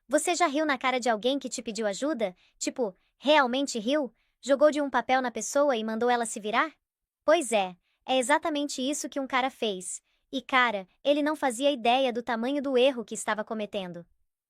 Você já riu na cara de alguém que te pediu ajuda? Tipo, realmente riu? Jogou de um papel na pessoa e mandou ela se virar? Pois é exatamente isso que um cara fez. E cara, ele não fazia ideia do tamanho do erro que estava cometendo.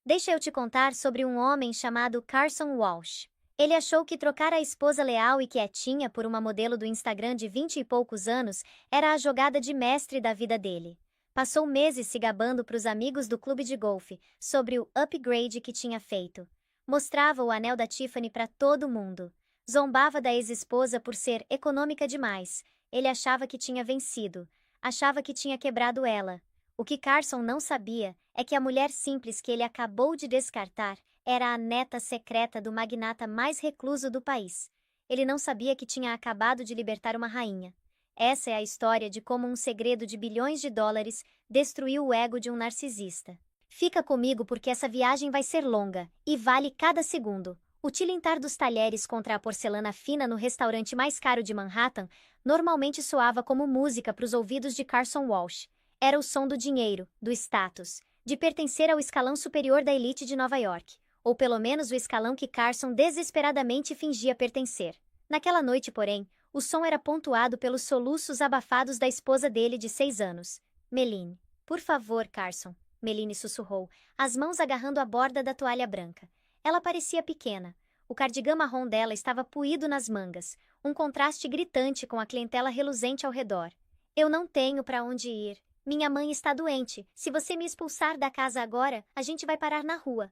Deixa eu te contar sobre um homem chamado Carson Walsh. Ele achou que trocar a esposa leal e quietinha por uma modelo do Instagram de 20 e poucos anos era a jogada de mestre da vida dele. Passou meses se gabando para os amigos do clube de golfe sobre o upgrade que tinha feito. Mostrava o anel da Tiffany para todo mundo. Zombava da ex-esposa por ser econômica demais. Ele achava que tinha vencido. Achava que tinha quebrado ela. O que Carson não sabia é que a mulher simples que ele acabou de descartar era a neta secreta do magnata mais recluso do país. Ele não sabia que tinha acabado de libertar uma rainha. Essa é a história de como um segredo de bilhões de dólares destruiu o ego de um narcisista. Fica comigo porque essa viagem vai ser longa e vale cada segundo. O tilintar dos talheres contra a porcelana fina no restaurante mais caro de Manhattan normalmente soava como música para os ouvidos de Carson Walsh. Era o som do dinheiro, do status, de pertencer ao escalão superior da elite de Nova York, ou pelo menos o escalão que Carson desesperadamente fingia pertencer. Naquela noite, porém, o som era pontuado pelos soluços abafados da esposa dele de 6 anos, Meline. Por favor, Carson, Meline sussurrou, as mãos agarrando a borda da toalha branca. Ela parecia pequena. O cardigã marrom dela estava puído nas mangas, um contraste gritante com a clientela reluzente ao redor. Eu não tenho para onde ir. Minha mãe está doente. Se você me expulsar da casa agora, a gente vai parar na rua.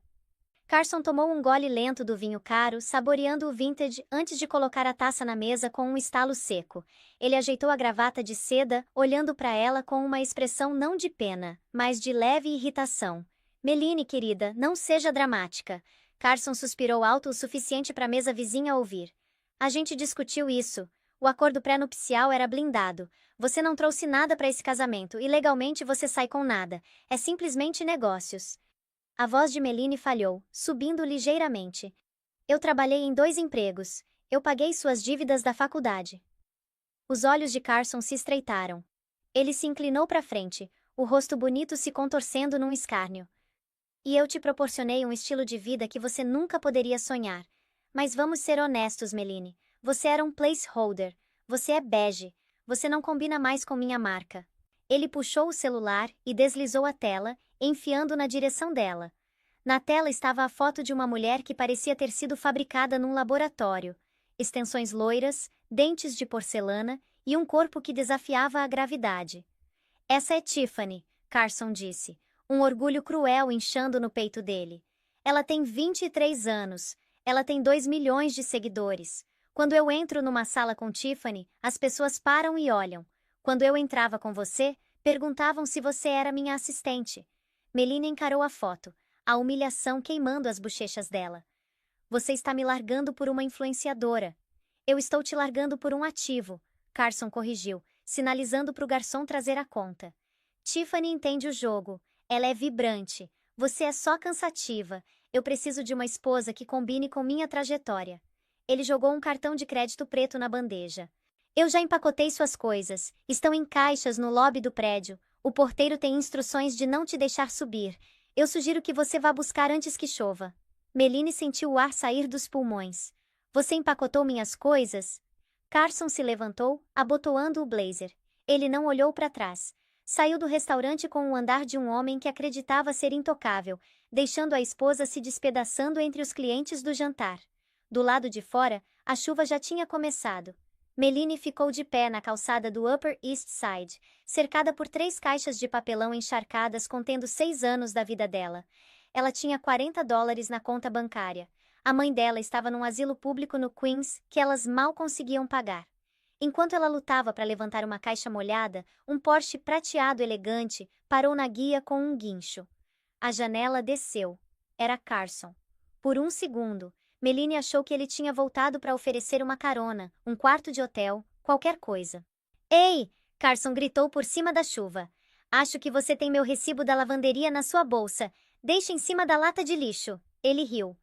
Carson tomou um gole lento do vinho caro, saboreando o vintage antes de colocar a taça na mesa com um estalo seco. Ele ajeitou a gravata de seda, olhando para ela com uma expressão não de pena, mas de leve irritação. Meline, querida, não seja dramática. Carson suspirou alto o suficiente para a mesa vizinha ouvir. A gente discutiu isso. O acordo pré-nupcial era blindado. Você não trouxe nada para esse casamento e legalmente você sai com nada. É simplesmente negócios. A voz de Meline falhou, subindo ligeiramente. Eu trabalhei em 2 empregos. Eu paguei suas dívidas da faculdade. Os olhos de Carson se estreitaram. Ele se inclinou para frente, o rosto bonito se contorcendo num escárnio. E eu te proporcionei um estilo de vida que você nunca poderia sonhar. Mas vamos ser honestos, Meline. Você era um placeholder. Você é bege. Você não combina mais com minha marca. Ele puxou o celular e deslizou a tela, enfiando na direção dela. Na tela estava a foto de uma mulher que parecia ter sido fabricada num laboratório. Extensões loiras, dentes de porcelana e um corpo que desafiava a gravidade. Essa é Tiffany, Carson disse, um orgulho cruel inchando no peito dele. Ela tem 23 anos. Ela tem 2 milhões de seguidores. Quando eu entro numa sala com Tiffany, as pessoas param e olham. Quando eu entrava com você, perguntavam se você era minha assistente. Meline encarou a foto, a humilhação queimando as bochechas dela. Você está me largando por uma influenciadora. Eu estou te largando por um ativo, Carson corrigiu, sinalizando para o garçom trazer a conta. Tiffany entende o jogo. Ela é vibrante. Você é só cansativa. Eu preciso de uma esposa que combine com minha trajetória. Ele jogou um cartão de crédito preto na bandeja. Eu já empacotei suas coisas. Estão em caixas no lobby do prédio. O porteiro tem instruções de não te deixar subir. Eu sugiro que você vá buscar antes que chova. Meline sentiu o ar sair dos pulmões. Você empacotou minhas coisas? Carson se levantou, abotoando o blazer. Ele não olhou para trás. Saiu do restaurante com o andar de um homem que acreditava ser intocável, deixando a esposa se despedaçando entre os clientes do jantar. Do lado de fora, a chuva já tinha começado. Meline ficou de pé na calçada do Upper East Side, cercada por 3 caixas de papelão encharcadas contendo 6 anos da vida dela. Ela tinha $40 na conta bancária. A mãe dela estava num asilo público no Queens que elas mal conseguiam pagar. Enquanto ela lutava para levantar uma caixa molhada, um Porsche prateado elegante parou na guia com um guincho. A janela desceu. Era Carson. Por um segundo, Meline achou que ele tinha voltado para oferecer uma carona, um quarto de hotel, qualquer coisa. Ei! Carson gritou por cima da chuva. Acho que você tem meu recibo da lavanderia na sua bolsa. Deixe em cima da lata de lixo. Ele riu.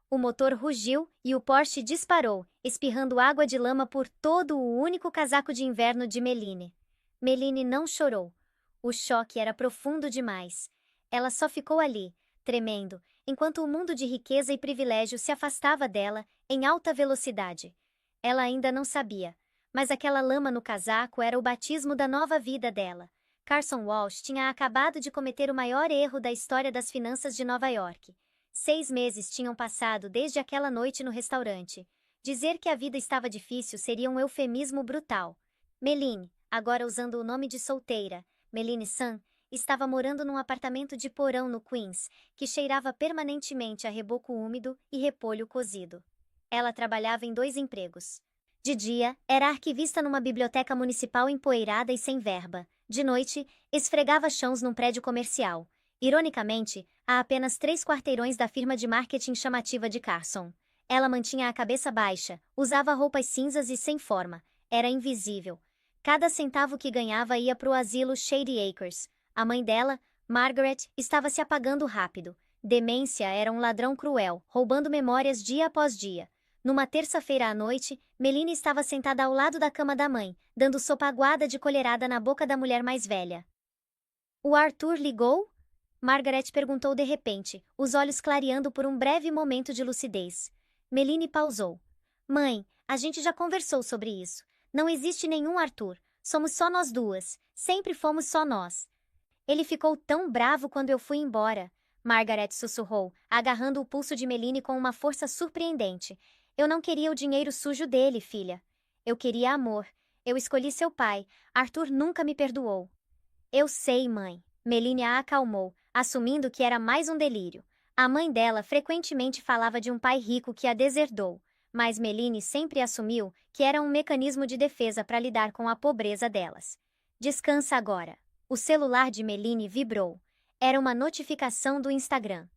O motor rugiu e o Porsche disparou, espirrando água de lama por todo o único casaco de inverno de Meline. Meline não chorou. O choque era profundo demais. Ela só ficou ali, tremendo, enquanto o mundo de riqueza e privilégio se afastava dela em alta velocidade. Ela ainda não sabia, mas aquela lama no casaco era o batismo da nova vida dela. Carson Walsh tinha acabado de cometer o maior erro da história das finanças de Nova York. 6 meses tinham passado desde aquela noite no restaurante. Dizer que a vida estava difícil seria um eufemismo brutal. Meline, agora usando o nome de solteira, Meline Sun, estava morando num apartamento de porão no Queens, que cheirava permanentemente a reboco úmido e repolho cozido. Ela trabalhava em 2 empregos. De dia, era arquivista numa biblioteca municipal empoeirada e sem verba. De noite, esfregava chãos num prédio comercial. Ironicamente, a apenas 3 quarteirões da firma de marketing chamativa de Carson. Ela mantinha a cabeça baixa, usava roupas cinzas e sem forma. Era invisível. Cada centavo que ganhava ia para o asilo Shady Acres. A mãe dela, Margaret, estava se apagando rápido. Demência era um ladrão cruel, roubando memórias dia após dia. Numa terça-feira à noite, Meline estava sentada ao lado da cama da mãe, dando sopa aguada de colherada na boca da mulher mais velha. O Arthur ligou? Margaret perguntou de repente, os olhos clareando por um breve momento de lucidez. Meline pausou. Mãe, a gente já conversou sobre isso. Não existe nenhum Arthur. Somos só nós duas. Sempre fomos só nós. Ele ficou tão bravo quando eu fui embora. Margaret sussurrou, agarrando o pulso de Meline com uma força surpreendente. Eu não queria o dinheiro sujo dele, filha. Eu queria amor. Eu escolhi seu pai. Arthur nunca me perdoou. Eu sei, mãe. Meline a acalmou, assumindo que era mais um delírio. A mãe dela frequentemente falava de um pai rico que a deserdou, mas Meline sempre assumiu que era um mecanismo de defesa para lidar com a pobreza delas. Descansa agora. O celular de Meline vibrou. Era uma notificação do Instagram.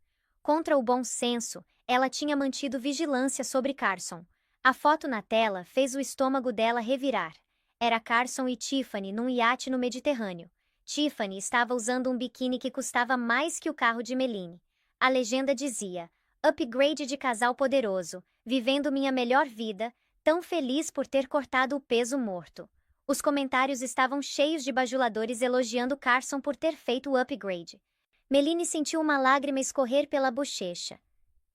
Contra o bom senso, ela tinha mantido vigilância sobre Carson. A foto na tela fez o estômago dela revirar. Era Carson e Tiffany num iate no Mediterrâneo. Tiffany estava usando um biquíni que custava mais que o carro de Meline. A legenda dizia: upgrade de casal poderoso, vivendo minha melhor vida, tão feliz por ter cortado o peso morto. Os comentários estavam cheios de bajuladores elogiando Carson por ter feito o upgrade. Meline sentiu uma lágrima escorrer pela bochecha.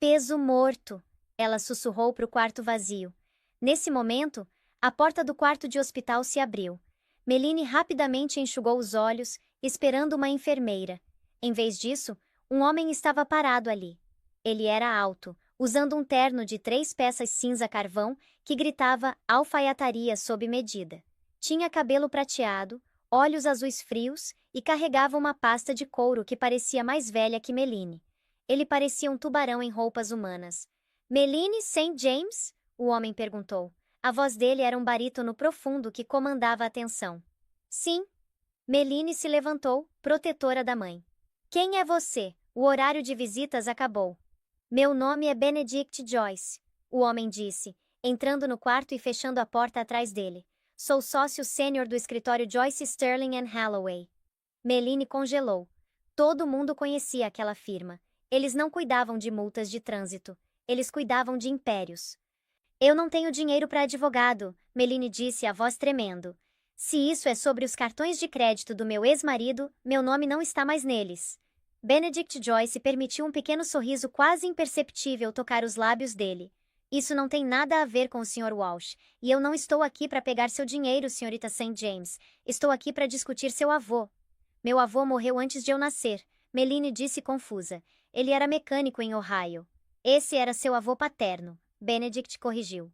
Peso morto, ela sussurrou para o quarto vazio. Nesse momento, a porta do quarto de hospital se abriu. Meline rapidamente enxugou os olhos, esperando uma enfermeira. Em vez disso, um homem estava parado ali. Ele era alto, usando um terno de 3 peças cinza carvão que gritava alfaiataria sob medida. Tinha cabelo prateado, olhos azuis frios e carregava uma pasta de couro que parecia mais velha que Meline. Ele parecia um tubarão em roupas humanas. Meline St. James? O homem perguntou. A voz dele era um barítono profundo que comandava a atenção. Sim. Meline se levantou, protetora da mãe. Quem é você? O horário de visitas acabou. Meu nome é Benedict Joyce, o homem disse, entrando no quarto e fechando a porta atrás dele. Sou sócio sênior do escritório Joyce Sterling & Holloway. Meline congelou. Todo mundo conhecia aquela firma. Eles não cuidavam de multas de trânsito. Eles cuidavam de impérios. Eu não tenho dinheiro para advogado, Meline disse, a voz tremendo. Se isso é sobre os cartões de crédito do meu ex-marido, meu nome não está mais neles. Benedict Joyce permitiu um pequeno sorriso quase imperceptível tocar os lábios dele. Isso não tem nada a ver com o Sr. Walsh, e eu não estou aqui para pegar seu dinheiro, senhorita St. James. Estou aqui para discutir seu avô. Meu avô morreu antes de eu nascer, Meline disse confusa. Ele era mecânico em Ohio. Esse era seu avô paterno, Benedict corrigiu.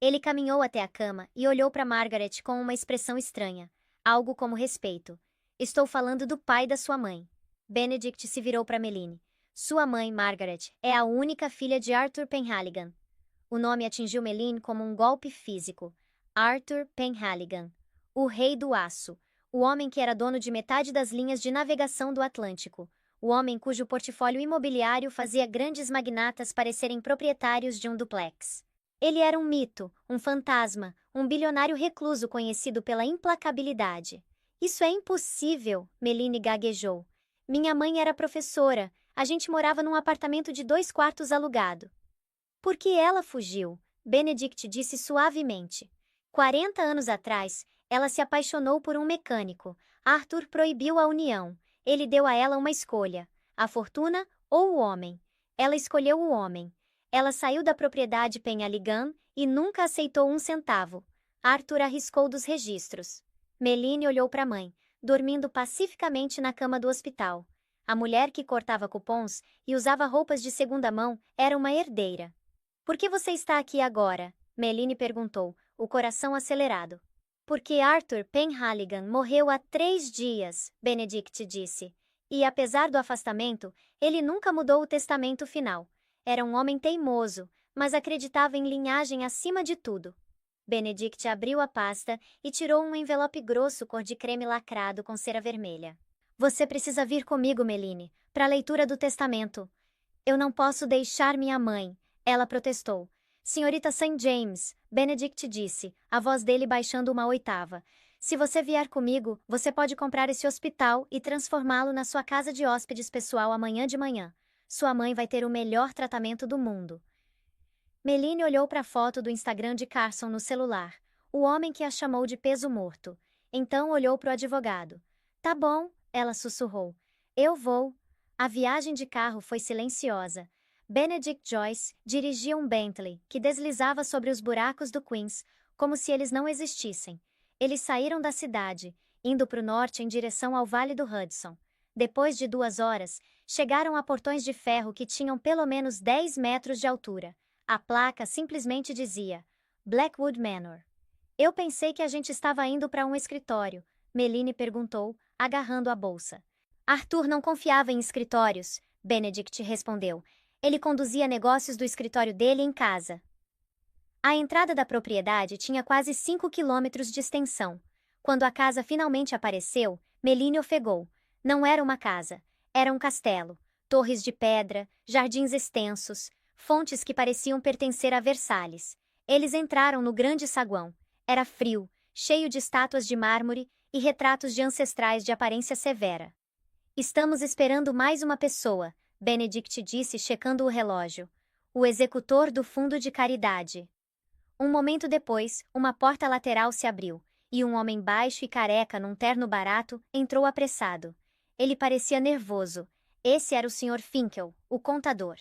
Ele caminhou até a cama e olhou para Margaret com uma expressão estranha, algo como respeito. Estou falando do pai da sua mãe. Benedict se virou para Meline. Sua mãe, Margaret, é a única filha de Arthur Penhaligon. O nome atingiu Meline como um golpe físico. Arthur Penhaligon. O rei do aço. O homem que era dono de metade das linhas de navegação do Atlântico. O homem cujo portfólio imobiliário fazia grandes magnatas parecerem proprietários de um duplex. Ele era um mito, um fantasma, um bilionário recluso conhecido pela implacabilidade. Isso é impossível, Meline gaguejou. Minha mãe era professora. A gente morava num apartamento de 2 quartos alugado. Por que ela fugiu? Benedict disse suavemente. 40 anos atrás, ela se apaixonou por um mecânico. Arthur proibiu a união. Ele deu a ela uma escolha: a fortuna ou o homem. Ela escolheu o homem. Ela saiu da propriedade Penhaligon e nunca aceitou um centavo. Arthur arriscou dos registros. Meline olhou para a mãe, dormindo pacificamente na cama do hospital. A mulher que cortava cupons e usava roupas de segunda mão era uma herdeira. Por que você está aqui agora? Meline perguntou, o coração acelerado. Porque Arthur Penhaligon morreu há 3 dias, Benedict disse. E apesar do afastamento, ele nunca mudou o testamento final. Era um homem teimoso, mas acreditava em linhagem acima de tudo. Benedict abriu a pasta e tirou um envelope grosso cor de creme lacrado com cera vermelha. Você precisa vir comigo, Meline, para a leitura do testamento. Eu não posso deixar minha mãe, ela protestou. Senhorita St. James, Benedict disse, a voz dele baixando uma oitava. Se você vier comigo, você pode comprar esse hospital e transformá-lo na sua casa de hóspedes pessoal amanhã de manhã. Sua mãe vai ter o melhor tratamento do mundo. Meline olhou para a foto do Instagram de Carson no celular, o homem que a chamou de peso morto. Então olhou para o advogado. Tá bom, ela sussurrou. Eu vou. A viagem de carro foi silenciosa. Benedict Joyce dirigia um Bentley que deslizava sobre os buracos do Queens, como se eles não existissem. Eles saíram da cidade, indo para o norte em direção ao Vale do Hudson. Depois de 2 horas, chegaram a portões de ferro que tinham pelo menos 10 metros de altura. A placa simplesmente dizia, Blackwood Manor. Eu pensei que a gente estava indo para um escritório, Meline perguntou, agarrando a bolsa. Arthur não confiava em escritórios, Benedict respondeu. Ele conduzia negócios do escritório dele em casa. A entrada da propriedade tinha quase 5 quilômetros de extensão. Quando a casa finalmente apareceu, Meline ofegou. Não era uma casa, era um castelo. Torres de pedra, jardins extensos, fontes que pareciam pertencer a Versalhes. Eles entraram no grande saguão. Era frio, cheio de estátuas de mármore e retratos de ancestrais de aparência severa. Estamos esperando mais uma pessoa, Benedict disse checando o relógio. O executor do fundo de caridade. Um momento depois, uma porta lateral se abriu, e um homem baixo e careca num terno barato entrou apressado. Ele parecia nervoso. Esse era o Sr. Finkel, o contador.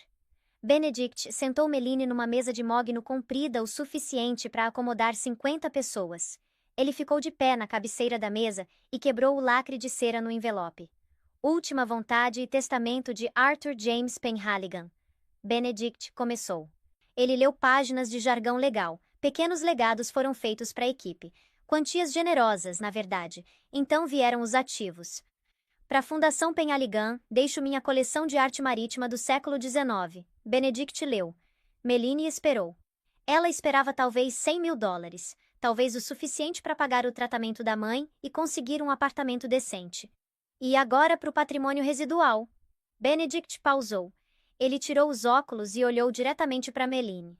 Benedict sentou Meline numa mesa de mogno comprida o suficiente para acomodar 50 pessoas. Ele ficou de pé na cabeceira da mesa e quebrou o lacre de cera no envelope. Última vontade e testamento de Arthur James Penhaligon. Benedict começou. Ele leu páginas de jargão legal. Pequenos legados foram feitos para a equipe. Quantias generosas, na verdade. Então vieram os ativos. Para a Fundação Penhaligon, deixo minha coleção de arte marítima do século XIX. Benedict leu. Meline esperou. Ela esperava talvez $100.000, talvez o suficiente para pagar o tratamento da mãe e conseguir um apartamento decente. E agora para o patrimônio residual. Benedict pausou. Ele tirou os óculos e olhou diretamente para Meline.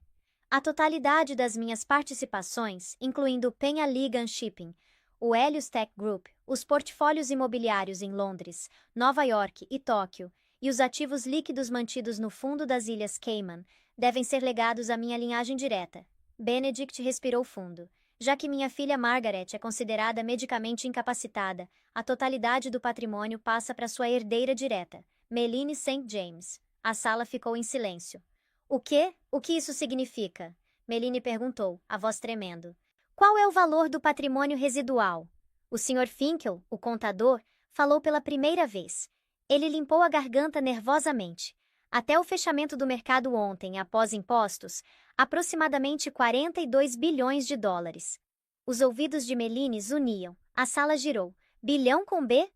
A totalidade das minhas participações, incluindo o Penhaligon Shipping, o Helios Tech Group, os portfólios imobiliários em Londres, Nova York e Tóquio, e os ativos líquidos mantidos no fundo das Ilhas Cayman, devem ser legados à minha linhagem direta. Benedict respirou fundo. Já que minha filha Margaret é considerada medicamente incapacitada, a totalidade do patrimônio passa para sua herdeira direta, Meline St. James. A sala ficou em silêncio. O quê? O que isso significa? Meline perguntou, a voz tremendo. Qual é o valor do patrimônio residual? O Sr. Finkel, o contador, falou pela primeira vez. Ele limpou a garganta nervosamente. Até o fechamento do mercado ontem, após impostos, aproximadamente 42 bilhões de dólares. Os ouvidos de Meline zuniam. A sala girou. Bilhão com B?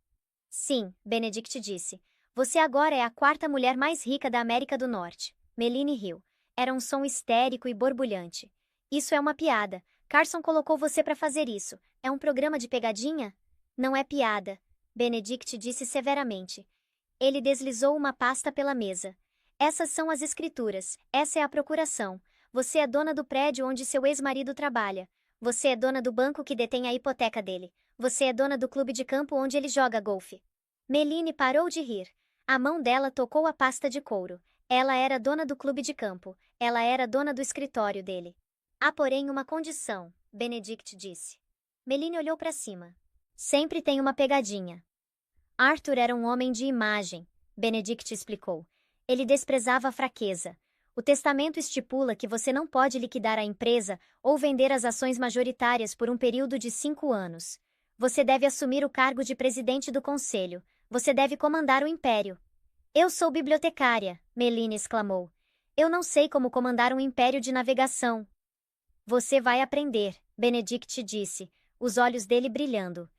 Sim, Benedict disse. Você agora é a 4ª mulher mais rica da América do Norte. Meline riu. Era um som histérico e borbulhante. Isso é uma piada. Carson colocou você para fazer isso. É um programa de pegadinha? Não é piada, Benedict disse severamente. Ele deslizou uma pasta pela mesa. Essas são as escrituras. Essa é a procuração. Você é dona do prédio onde seu ex-marido trabalha. Você é dona do banco que detém a hipoteca dele. Você é dona do clube de campo onde ele joga golfe. Meline parou de rir. A mão dela tocou a pasta de couro. Ela era dona do clube de campo. Ela era dona do escritório dele. Há, porém, uma condição, Benedict disse. Meline olhou para cima. Sempre tem uma pegadinha. Arthur era um homem de imagem, Benedict explicou. Ele desprezava a fraqueza. O testamento estipula que você não pode liquidar a empresa ou vender as ações majoritárias por um período de 5 anos. Você deve assumir o cargo de presidente do conselho. Você deve comandar o império. Eu sou bibliotecária, Meline exclamou. Eu não sei como comandar um império de navegação. Você vai aprender, Benedict disse, os olhos dele brilhando.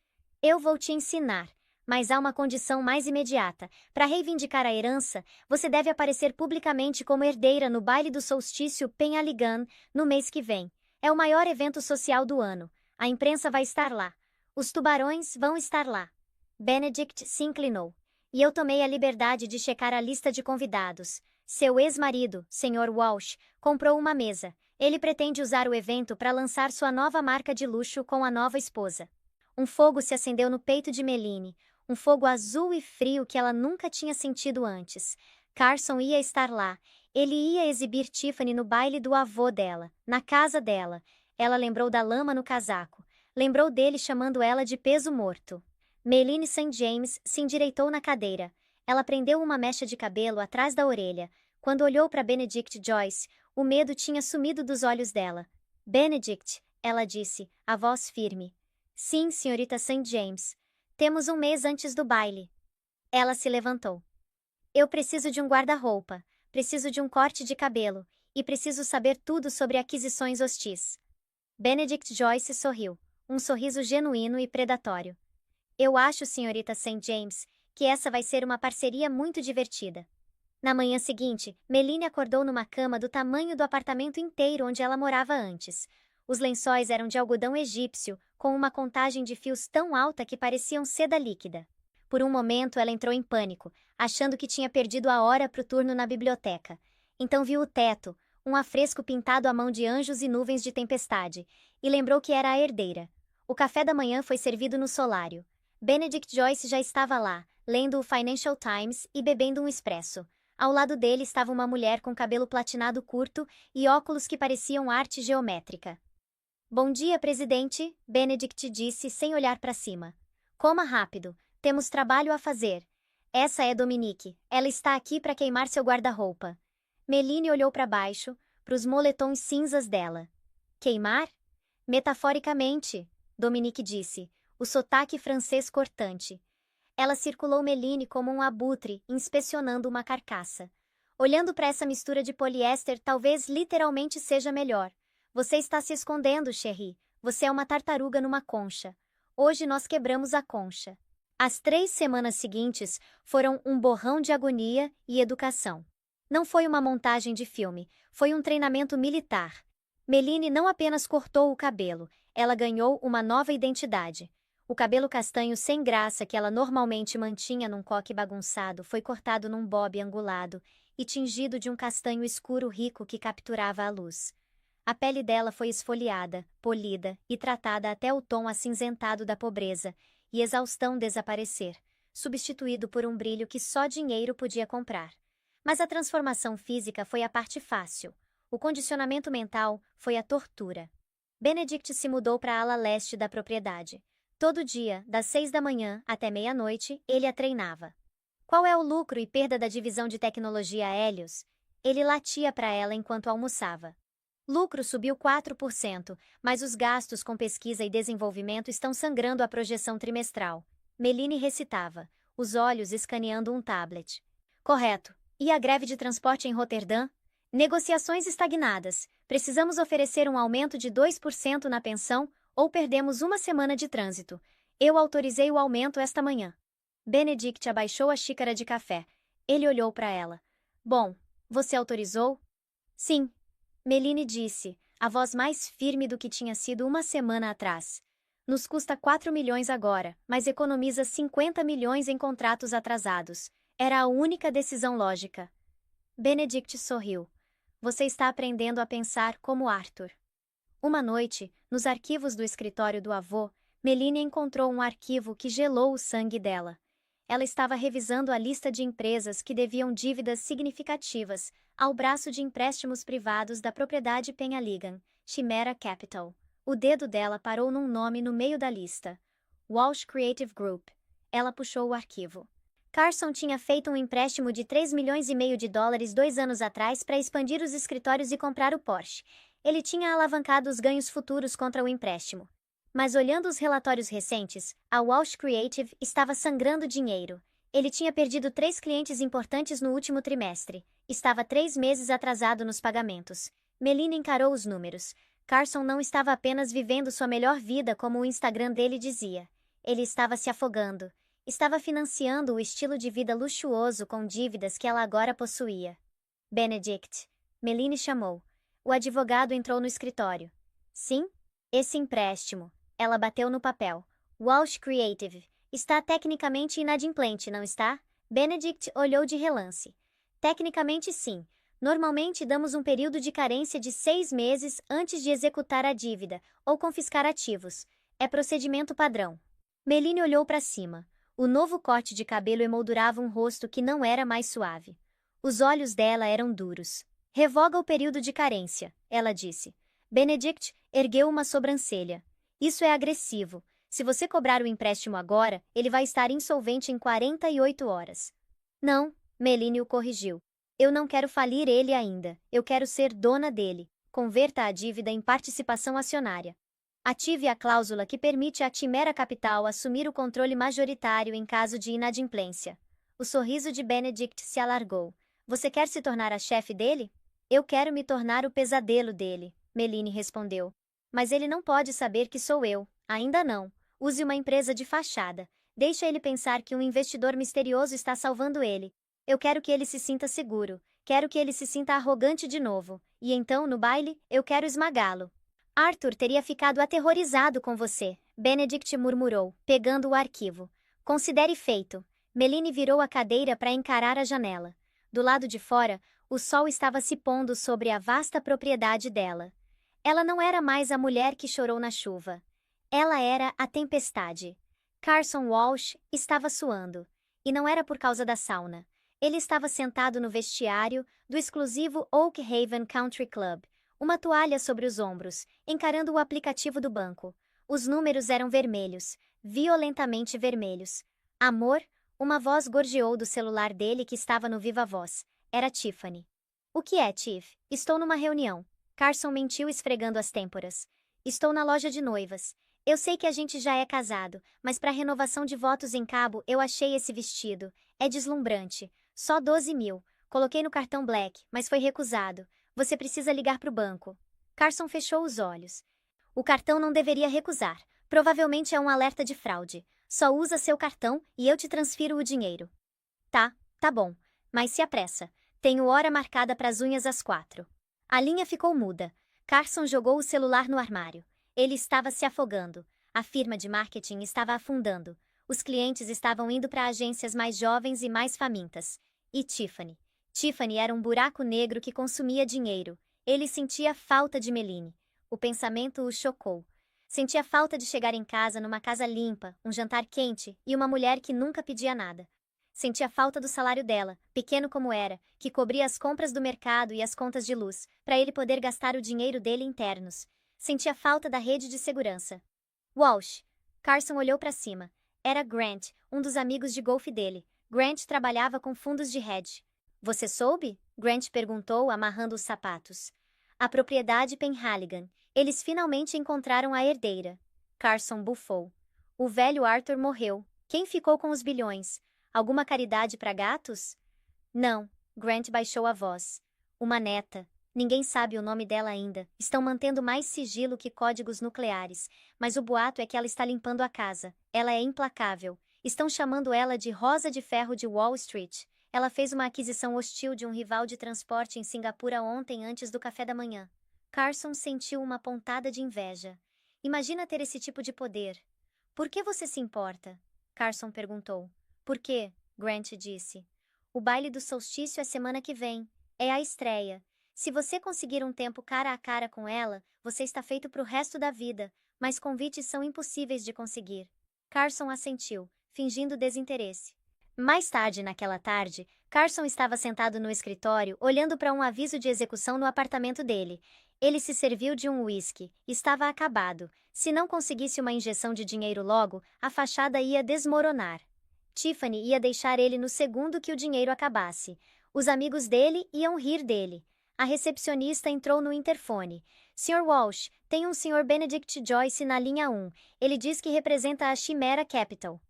Eu vou te ensinar, mas há uma condição mais imediata. Para reivindicar a herança, você deve aparecer publicamente como herdeira no baile do solstício Penhaligon no mês que vem. É o maior evento social do ano. A imprensa vai estar lá. Os tubarões vão estar lá. Benedict se inclinou. E eu tomei a liberdade de checar a lista de convidados. Seu ex-marido, Sr. Walsh, comprou uma mesa. Ele pretende usar o evento para lançar sua nova marca de luxo com a nova esposa. Um fogo se acendeu no peito de Meline, um fogo azul e frio que ela nunca tinha sentido antes. Carson ia estar lá. Ele ia exibir Tiffany no baile do avô dela, na casa dela. Ela lembrou da lama no casaco. Lembrou dele chamando ela de peso morto. Meline St. James se endireitou na cadeira. Ela prendeu uma mecha de cabelo atrás da orelha. Quando olhou para Benedict Joyce, o medo tinha sumido dos olhos dela. Benedict, ela disse, a voz firme. Sim, senhorita St. James. Temos um mês antes do baile. Ela se levantou. Eu preciso de um guarda-roupa, preciso de um corte de cabelo, e preciso saber tudo sobre aquisições hostis. Benedict Joyce sorriu, um sorriso genuíno e predatório. Eu acho, senhorita St. James, que essa vai ser uma parceria muito divertida. Na manhã seguinte, Meline acordou numa cama do tamanho do apartamento inteiro onde ela morava antes. Os lençóis eram de algodão egípcio, com uma contagem de fios tão alta que pareciam seda líquida. Por um momento ela entrou em pânico, achando que tinha perdido a hora para o turno na biblioteca. Então viu o teto, um afresco pintado à mão de anjos e nuvens de tempestade, e lembrou que era a herdeira. O café da manhã foi servido no solário. Benedict Joyce já estava lá, lendo o Financial Times e bebendo um expresso. Ao lado dele estava uma mulher com cabelo platinado curto e óculos que pareciam arte geométrica. Bom dia, presidente, Benedict disse sem olhar para cima. Coma rápido, temos trabalho a fazer. Essa é Dominique, ela está aqui para queimar seu guarda-roupa. Meline olhou para baixo, para os moletons cinzas dela. Queimar? Metaforicamente, Dominique disse, o sotaque francês cortante. Ela circulou Meline como um abutre, inspecionando uma carcaça. Olhando para essa mistura de poliéster, talvez literalmente seja melhor. Você está se escondendo, Cherie. Você é uma tartaruga numa concha. Hoje nós quebramos a concha. As 3 semanas seguintes foram um borrão de agonia e educação. Não foi uma montagem de filme, foi um treinamento militar. Meline não apenas cortou o cabelo, ela ganhou uma nova identidade. O cabelo castanho sem graça que ela normalmente mantinha num coque bagunçado foi cortado num bob angulado e tingido de um castanho escuro rico que capturava a luz. A pele dela foi esfoliada, polida e tratada até o tom acinzentado da pobreza e exaustão desaparecer, substituído por um brilho que só dinheiro podia comprar. Mas a transformação física foi a parte fácil. O condicionamento mental foi a tortura. Benedict se mudou para a ala leste da propriedade. Todo dia, das 6 da manhã até meia-noite, ele a treinava. Qual é o lucro e perda da divisão de tecnologia Helios? Ele latia para ela enquanto almoçava. Lucro subiu 4%, mas os gastos com pesquisa e desenvolvimento estão sangrando a projeção trimestral. Meline recitava, os olhos escaneando um tablet. Correto. E a greve de transporte em Roterdã? Negociações estagnadas. Precisamos oferecer um aumento de 2% na pensão ou perdemos uma semana de trânsito. Eu autorizei o aumento esta manhã. Benedict abaixou a xícara de café. Ele olhou para ela. Bom, você autorizou? Sim. Meline disse, a voz mais firme do que tinha sido uma semana atrás. Nos custa 4 milhões agora, mas economiza 50 milhões em contratos atrasados. Era a única decisão lógica. Benedict sorriu. Você está aprendendo a pensar como Arthur. Uma noite, nos arquivos do escritório do avô, Meline encontrou um arquivo que gelou o sangue dela. Ela estava revisando a lista de empresas que deviam dívidas significativas ao braço de empréstimos privados da propriedade Penhaligon, Chimera Capital. O dedo dela parou num nome no meio da lista. Walsh Creative Group. Ela puxou o arquivo. Carson tinha feito um empréstimo de 3,5 milhões de dólares 2 anos atrás para expandir os escritórios e comprar o Porsche. Ele tinha alavancado os ganhos futuros contra o empréstimo. Mas olhando os relatórios recentes, a Walsh Creative estava sangrando dinheiro. Ele tinha perdido 3 clientes importantes no último trimestre. Estava 3 meses atrasado nos pagamentos. Melina encarou os números. Carson não estava apenas vivendo sua melhor vida como o Instagram dele dizia. Ele estava se afogando. Estava financiando o estilo de vida luxuoso com dívidas que ela agora possuía. Benedict. Melina chamou. O advogado entrou no escritório. Sim? Esse empréstimo. Ela bateu no papel. Walsh Creative. Está tecnicamente inadimplente, não está? Benedict olhou de relance. Tecnicamente sim. Normalmente damos um período de carência de 6 meses antes de executar a dívida ou confiscar ativos. É procedimento padrão. Melina olhou para cima. O novo corte de cabelo emoldurava um rosto que não era mais suave. Os olhos dela eram duros. Revoga o período de carência, ela disse. Benedict ergueu uma sobrancelha. Isso é agressivo. Se você cobrar o empréstimo agora, ele vai estar insolvente em 48 horas. Não, Melina o corrigiu. Eu não quero falir ele ainda. Eu quero ser dona dele. Converta a dívida em participação acionária. Ative a cláusula que permite à Chimera Capital assumir o controle majoritário em caso de inadimplência. O sorriso de Benedict se alargou. Você quer se tornar a chefe dele? Eu quero me tornar o pesadelo dele, Melina respondeu. Mas ele não pode saber que sou eu. Ainda não. Use uma empresa de fachada. Deixa ele pensar que um investidor misterioso está salvando ele. Eu quero que ele se sinta seguro. Quero que ele se sinta arrogante de novo. E então, no baile, eu quero esmagá-lo. Arthur teria ficado aterrorizado com você, Benedict murmurou, pegando o arquivo. Considere feito. Melina virou a cadeira para encarar a janela. Do lado de fora, o sol estava se pondo sobre a vasta propriedade dela. Ela não era mais a mulher que chorou na chuva. Ela era a tempestade. Carson Walsh estava suando. E não era por causa da sauna. Ele estava sentado no vestiário do exclusivo Oak Haven Country Club, uma toalha sobre os ombros, encarando o aplicativo do banco. Os números eram vermelhos, violentamente vermelhos. Amor, uma voz gorjeou do celular dele que estava no Viva Voz. Era Tiffany. O que é, Tiff? Estou numa reunião. Carson mentiu esfregando as têmporas. Estou na loja de noivas. Eu sei que a gente já é casado, mas para renovação de votos em Cabo eu achei esse vestido. É deslumbrante. Só 12 mil. Coloquei no cartão Black, mas foi recusado. Você precisa ligar para o banco. Carson fechou os olhos. O cartão não deveria recusar. Provavelmente é um alerta de fraude. Só usa seu cartão e eu te transfiro o dinheiro. Tá bom. Mas se apressa. Tenho hora marcada para as unhas às 4. A linha ficou muda. Carson jogou o celular no armário. Ele estava se afogando. A firma de marketing estava afundando. Os clientes estavam indo para agências mais jovens e mais famintas. E Tiffany? Tiffany era um buraco negro que consumia dinheiro. Ele sentia falta de Melina. O pensamento o chocou. Sentia falta de chegar em casa numa casa limpa, um jantar quente e uma mulher que nunca pedia nada. Sentia falta do salário dela, pequeno como era, que cobria as compras do mercado e as contas de luz, para ele poder gastar o dinheiro dele internos. Sentia falta da rede de segurança. Walsh. Carson olhou para cima. Era Grant, um dos amigos de golfe dele. Grant trabalhava com fundos de hedge. Você soube? Grant perguntou, amarrando os sapatos. A propriedade Penhaligon. Eles finalmente encontraram a herdeira. Carson bufou. O velho Arthur morreu. Quem ficou com os bilhões? Alguma caridade para gatos? Não. Grant baixou a voz. Uma neta. Ninguém sabe o nome dela ainda. Estão mantendo mais sigilo que códigos nucleares. Mas o boato é que ela está limpando a casa. Ela é implacável. Estão chamando ela de Rosa de Ferro de Wall Street. Ela fez uma aquisição hostil de um rival de transporte em Singapura ontem antes do café da manhã. Carson sentiu uma pontada de inveja. Imagina ter esse tipo de poder. Por que você se importa? Carson perguntou. Por quê? Grant disse. O baile do solstício é semana que vem. É a estreia. Se você conseguir um tempo cara a cara com ela, você está feito para o resto da vida, mas convites são impossíveis de conseguir. Carson assentiu, fingindo desinteresse. Mais tarde naquela tarde, Carson estava sentado no escritório, olhando para um aviso de execução no apartamento dele. Ele se serviu de um uísque. Estava acabado. Se não conseguisse uma injeção de dinheiro logo, a fachada ia desmoronar. Tiffany ia deixar ele no segundo que o dinheiro acabasse. Os amigos dele iam rir dele. A recepcionista entrou no interfone. Sr. Walsh, tem um Sr. Benedict Joyce na linha 1. Ele diz que representa a Chimera Capital.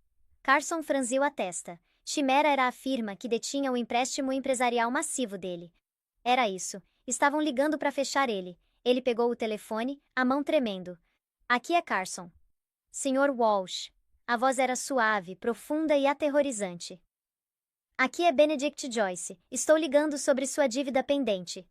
Carson franziu a testa. Chimera era a firma que detinha o empréstimo empresarial massivo dele. Era isso. Estavam ligando para fechar ele. Ele pegou o telefone, a mão tremendo. Aqui é Carson. Sr. Walsh. A voz era suave, profunda e aterrorizante. Aqui é Benedict Joyce. Estou ligando sobre sua dívida pendente.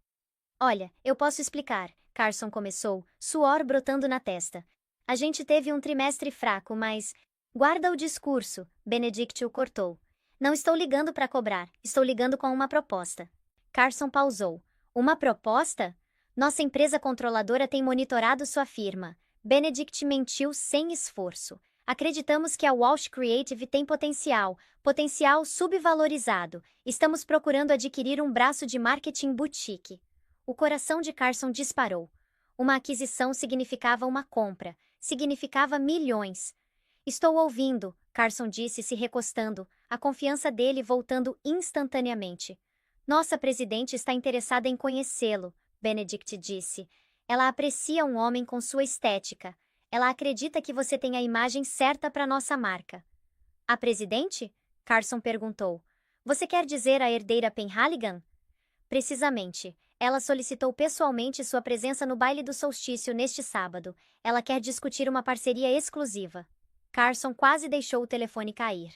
Olha, eu posso explicar, Carson começou, suor brotando na testa. A gente teve um trimestre fraco, mas... Guarda o discurso, Benedict o cortou. Não estou ligando para cobrar, estou ligando com uma proposta. Carson pausou. Uma proposta? Nossa empresa controladora tem monitorado sua firma. Benedict mentiu sem esforço. Acreditamos que a Walsh Creative tem potencial subvalorizado. Estamos procurando adquirir um braço de marketing boutique. O coração de Carson disparou. Uma aquisição significava uma compra. Significava milhões. Estou ouvindo, Carson disse se recostando, a confiança dele voltando instantaneamente. Nossa presidente está interessada em conhecê-lo, Benedict disse. Ela aprecia um homem com sua estética. Ela acredita que você tem a imagem certa para nossa marca. A presidente? Carson perguntou. Você quer dizer a herdeira Penhaligon? Precisamente. Ela solicitou pessoalmente sua presença no baile do solstício neste sábado. Ela quer discutir uma parceria exclusiva. Carson quase deixou o telefone cair.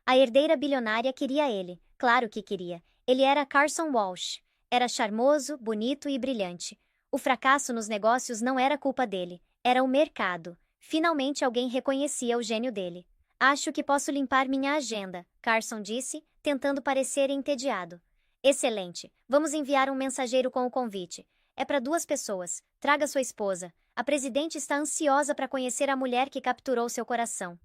A herdeira bilionária queria ele. Claro que queria. Ele era Carson Walsh. Era charmoso, bonito e brilhante. O fracasso nos negócios não era culpa dele. Era o mercado. Finalmente alguém reconhecia o gênio dele. Acho que posso limpar minha agenda, Carson disse, tentando parecer entediado. Excelente. Vamos enviar um mensageiro com o convite. É para 2 pessoas. Traga sua esposa. A presidente está ansiosa para conhecer a mulher que capturou seu coração.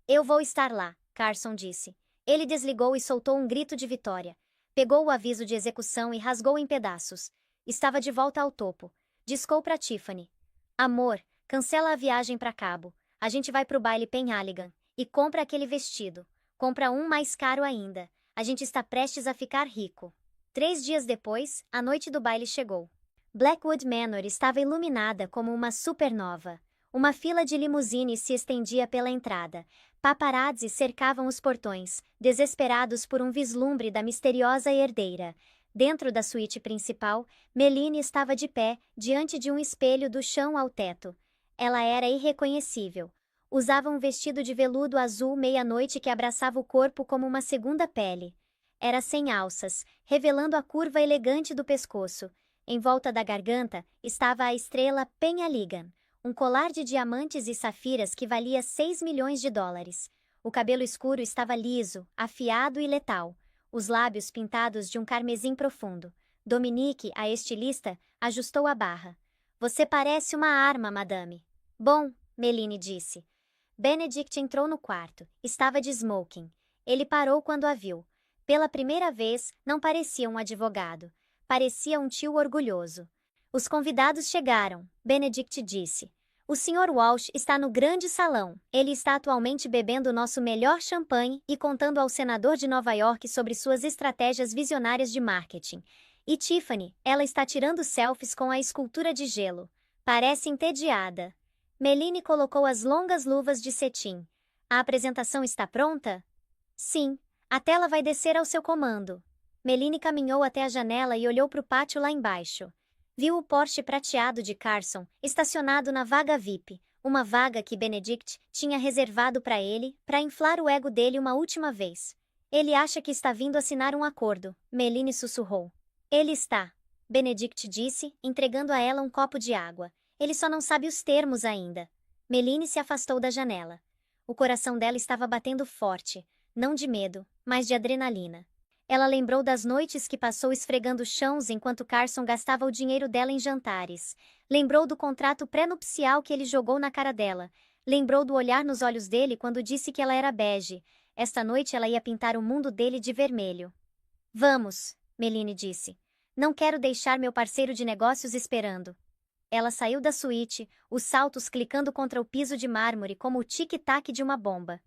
Eu vou estar lá, Carson disse. Ele desligou e soltou um grito de vitória. Pegou o aviso de execução e rasgou em pedaços. Estava de volta ao topo. Discou para Tiffany. Amor, cancela a viagem para Cabo. A gente vai pro baile Penhaligon. E compra aquele vestido. Compra um mais caro ainda. A gente está prestes a ficar rico. 3 dias depois, a noite do baile chegou. Blackwood Manor estava iluminada como uma supernova. Uma fila de limusines se estendia pela entrada. Paparazzi cercavam os portões, desesperados por um vislumbre da misteriosa herdeira. Dentro da suíte principal, Meline estava de pé, diante de um espelho do chão ao teto. Ela era irreconhecível. Usava um vestido de veludo azul meia-noite que abraçava o corpo como uma segunda pele. Era sem alças, revelando a curva elegante do pescoço. Em volta da garganta estava a estrela Penhaligon, um colar de diamantes e safiras que valia 6 milhões de dólares. O cabelo escuro estava liso, afiado e letal, os lábios pintados de um carmesim profundo. Dominique, a estilista, ajustou a barra. Você parece uma arma, madame. Bom, Meline disse. Benedict entrou no quarto. Estava de smoking. Ele parou quando a viu. Pela primeira vez, não parecia um advogado. Parecia um tio orgulhoso. Os convidados chegaram, Benedict disse. O Sr. Walsh está no grande salão. Ele está atualmente bebendo nosso melhor champanhe e contando ao senador de Nova York sobre suas estratégias visionárias de marketing. E Tiffany, ela está tirando selfies com a escultura de gelo. Parece entediada. Meline colocou as longas luvas de cetim. A apresentação está pronta? Sim. A tela vai descer ao seu comando. Meline caminhou até a janela e olhou para o pátio lá embaixo. Viu o Porsche prateado de Carson, estacionado na vaga VIP, uma vaga que Benedict tinha reservado para ele, para inflar o ego dele uma última vez. Ele acha que está vindo assinar um acordo, Meline sussurrou. Ele está, Benedict disse, entregando a ela um copo de água. Ele só não sabe os termos ainda. Meline se afastou da janela. O coração dela estava batendo forte, não de medo, mas de adrenalina. Ela lembrou das noites que passou esfregando chãos enquanto Carson gastava o dinheiro dela em jantares. Lembrou do contrato pré-nupcial que ele jogou na cara dela. Lembrou do olhar nos olhos dele quando disse que ela era bege. Esta noite ela ia pintar o mundo dele de vermelho. Vamos, Meline disse. Não quero deixar meu parceiro de negócios esperando. Ela saiu da suíte, os saltos clicando contra o piso de mármore como o tic-tac de uma bomba.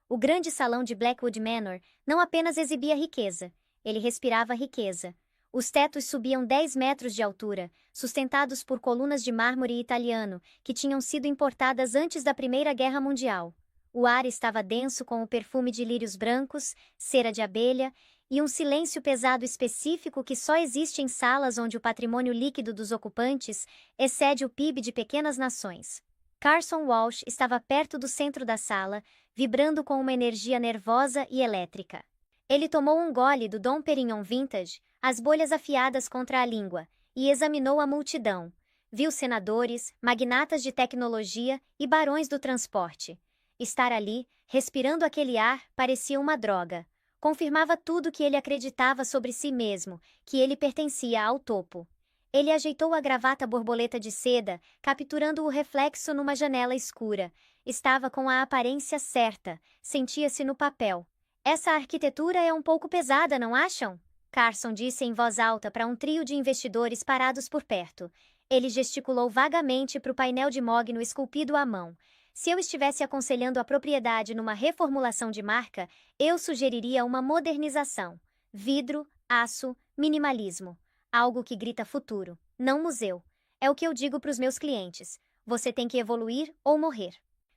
O grande salão de Blackwood Manor não apenas exibia riqueza, ele respirava riqueza. Os tetos subiam 10 metros de altura, sustentados por colunas de mármore italiano, que tinham sido importadas antes da Primeira Guerra Mundial. O ar estava denso com o perfume de lírios brancos, cera de abelha e um silêncio pesado específico que só existe em salas onde o patrimônio líquido dos ocupantes excede o PIB de pequenas nações. Carson Walsh estava perto do centro da sala, vibrando com uma energia nervosa e elétrica. Ele tomou um gole do Dom Perignon Vintage, as bolhas afiadas contra a língua, e examinou a multidão. Viu senadores, magnatas de tecnologia e barões do transporte. Estar ali, respirando aquele ar, parecia uma droga. Confirmava tudo que ele acreditava sobre si mesmo, que ele pertencia ao topo. Ele ajeitou a gravata borboleta de seda, capturando o reflexo numa janela escura. Estava com a aparência certa, sentia-se no papel. Essa arquitetura é um pouco pesada, não acham? Carson disse em voz alta para um trio de investidores parados por perto. Ele gesticulou vagamente para o painel de mogno esculpido à mão. Se eu estivesse aconselhando a propriedade numa reformulação de marca, eu sugeriria uma modernização. Vidro, aço, minimalismo. Algo que grita futuro, não museu. É o que eu digo para os meus clientes. Você tem que evoluir ou morrer.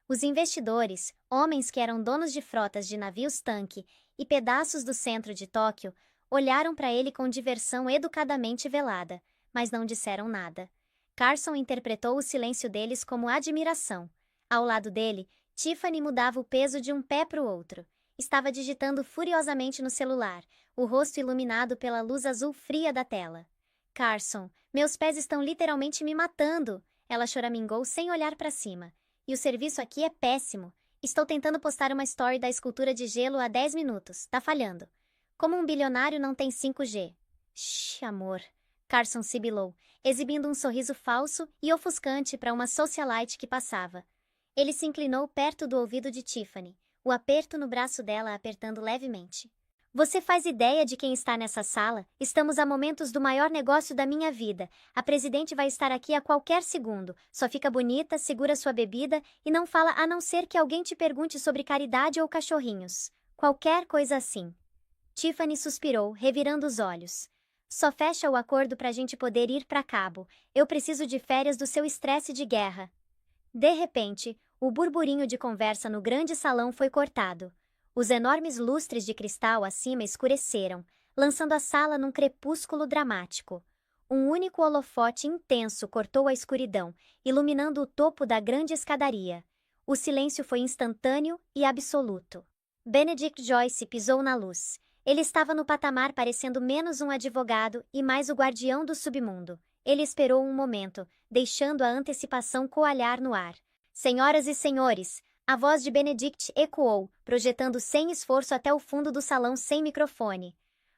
Os investidores, homens que eram donos de frotas de navios-tanque e pedaços do centro de Tóquio, olharam para ele com diversão educadamente velada, mas não disseram nada. Carson interpretou o silêncio deles como admiração. Ao lado dele, Tiffany mudava o peso de um pé para o outro. Estava digitando furiosamente no celular, o rosto iluminado pela luz azul fria da tela. Carson, meus pés estão literalmente me matando, ela choramingou sem olhar para cima. E o serviço aqui é péssimo. Estou tentando postar uma story da escultura de gelo há 10 minutos. Tá falhando. Como um bilionário não tem 5G. Shh, amor. Carson sibilou, exibindo um sorriso falso e ofuscante para uma socialite que passava. Ele se inclinou perto do ouvido de Tiffany, o aperto no braço dela apertando levemente. Você faz ideia de quem está nessa sala? Estamos a momentos do maior negócio da minha vida. A presidente vai estar aqui a qualquer segundo. Só fica bonita, segura sua bebida e não fala a não ser que alguém te pergunte sobre caridade ou cachorrinhos. Qualquer coisa assim. Tiffany suspirou, revirando os olhos. Só fecha o acordo pra gente poder ir pra Cabo. Eu preciso de férias do seu estresse de guerra. De repente, o burburinho de conversa no grande salão foi cortado. Os enormes lustres de cristal acima escureceram, lançando a sala num crepúsculo dramático. Um único holofote intenso cortou a escuridão, iluminando o topo da grande escadaria. O silêncio foi instantâneo e absoluto. Benedict Joyce pisou na luz. Ele estava no patamar parecendo menos um advogado e mais o guardião do submundo. Ele esperou um momento, deixando a antecipação coalhar no ar. Senhoras e senhores, a voz de Benedict ecoou, projetando sem esforço até o fundo do salão sem microfone.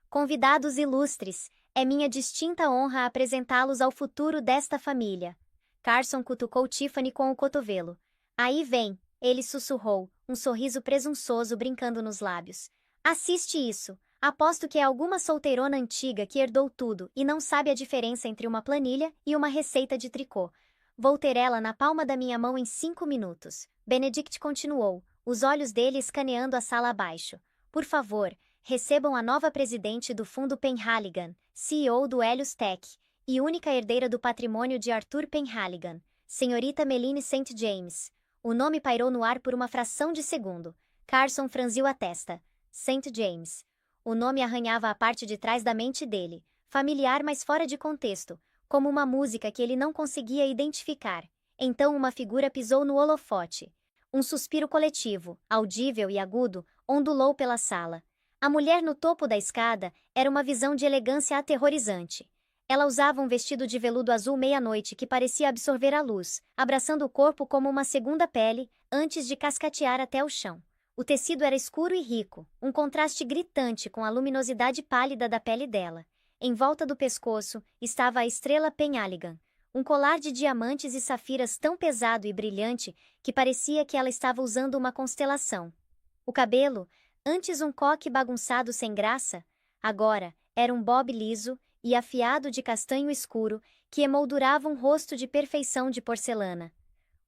Convidados ilustres, é minha distinta honra apresentá-los ao futuro desta família. Carson cutucou Tiffany com o cotovelo. Aí vem, ele sussurrou, um sorriso presunçoso brincando nos lábios. Assiste isso. Aposto que é alguma solteirona antiga que herdou tudo e não sabe a diferença entre uma planilha e uma receita de tricô. Vou ter ela na palma da minha mão em 5 minutos. Benedict continuou, os olhos dele escaneando a sala abaixo. Por favor, recebam a nova presidente do fundo Penhaligon, CEO do Helios Tech, e única herdeira do patrimônio de Arthur Penhaligon, senhorita Meline St. James. O nome pairou no ar por uma fração de segundo. Carson franziu a testa. St. James. O nome arranhava a parte de trás da mente dele, familiar mas fora de contexto, como uma música que ele não conseguia identificar. Então uma figura pisou no holofote. Um suspiro coletivo, audível e agudo, ondulou pela sala. A mulher no topo da escada era uma visão de elegância aterrorizante. Ela usava um vestido de veludo azul meia-noite que parecia absorver a luz, abraçando o corpo como uma segunda pele, antes de cascatear até o chão. O tecido era escuro e rico, um contraste gritante com a luminosidade pálida da pele dela. Em volta do pescoço estava a estrela Penhaligon, um colar de diamantes e safiras tão pesado e brilhante que parecia que ela estava usando uma constelação. O cabelo, antes um coque bagunçado sem graça, agora era um bob liso e afiado de castanho escuro que emoldurava um rosto de perfeição de porcelana.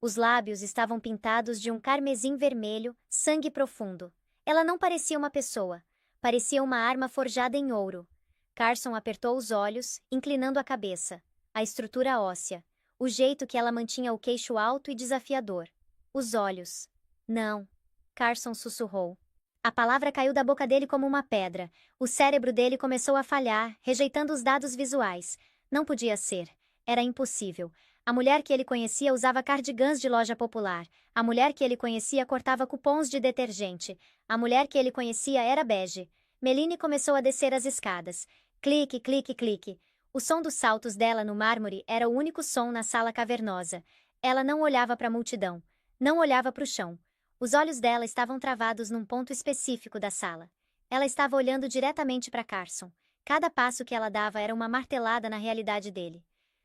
Os lábios estavam pintados de um carmesim vermelho, sangue profundo. Ela não parecia uma pessoa. Parecia uma arma forjada em ouro. Carson apertou os olhos, inclinando a cabeça. A estrutura óssea. O jeito que ela mantinha o queixo alto e desafiador. Os olhos. Não. Carson sussurrou. A palavra caiu da boca dele como uma pedra. O cérebro dele começou a falhar, rejeitando os dados visuais. Não podia ser. Era impossível. A mulher que ele conhecia usava cardigans de loja popular. A mulher que ele conhecia cortava cupons de detergente. A mulher que ele conhecia era bege. Meline começou a descer as escadas. Clique, clique, clique. O som dos saltos dela no mármore era o único som na sala cavernosa. Ela não olhava para a multidão. Não olhava para o chão. Os olhos dela estavam travados num ponto específico da sala. Ela estava olhando diretamente para Carson. Cada passo que ela dava era uma martelada na realidade dele.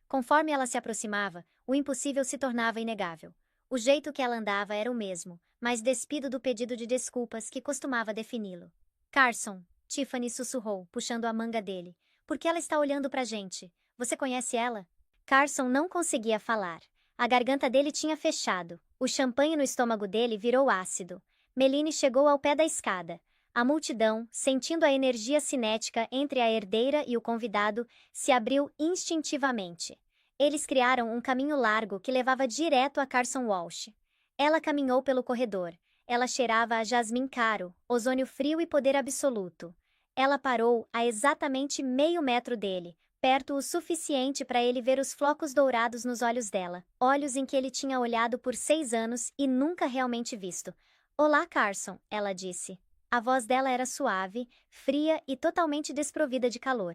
Conforme ela se aproximava, o impossível se tornava inegável. O jeito que ela andava era o mesmo, mas despido do pedido de desculpas que costumava defini-lo. Carson, Tiffany sussurrou, puxando a manga dele. Por que ela está olhando pra gente? Você conhece ela? Carson não conseguia falar. A garganta dele tinha fechado. O champanhe no estômago dele virou ácido. Meline chegou ao pé da escada. A multidão, sentindo a energia cinética entre a herdeira e o convidado, se abriu instintivamente. Eles criaram um caminho largo que levava direto a Carson Walsh. Ela caminhou pelo corredor. Ela cheirava a jasmim caro, ozônio frio e poder absoluto. Ela parou a exatamente meio metro dele, perto o suficiente para ele ver os flocos dourados nos olhos dela, olhos em que ele tinha olhado por 6 anos e nunca realmente visto. Olá, Carson, ela disse. A voz dela era suave, fria e totalmente desprovida de calor.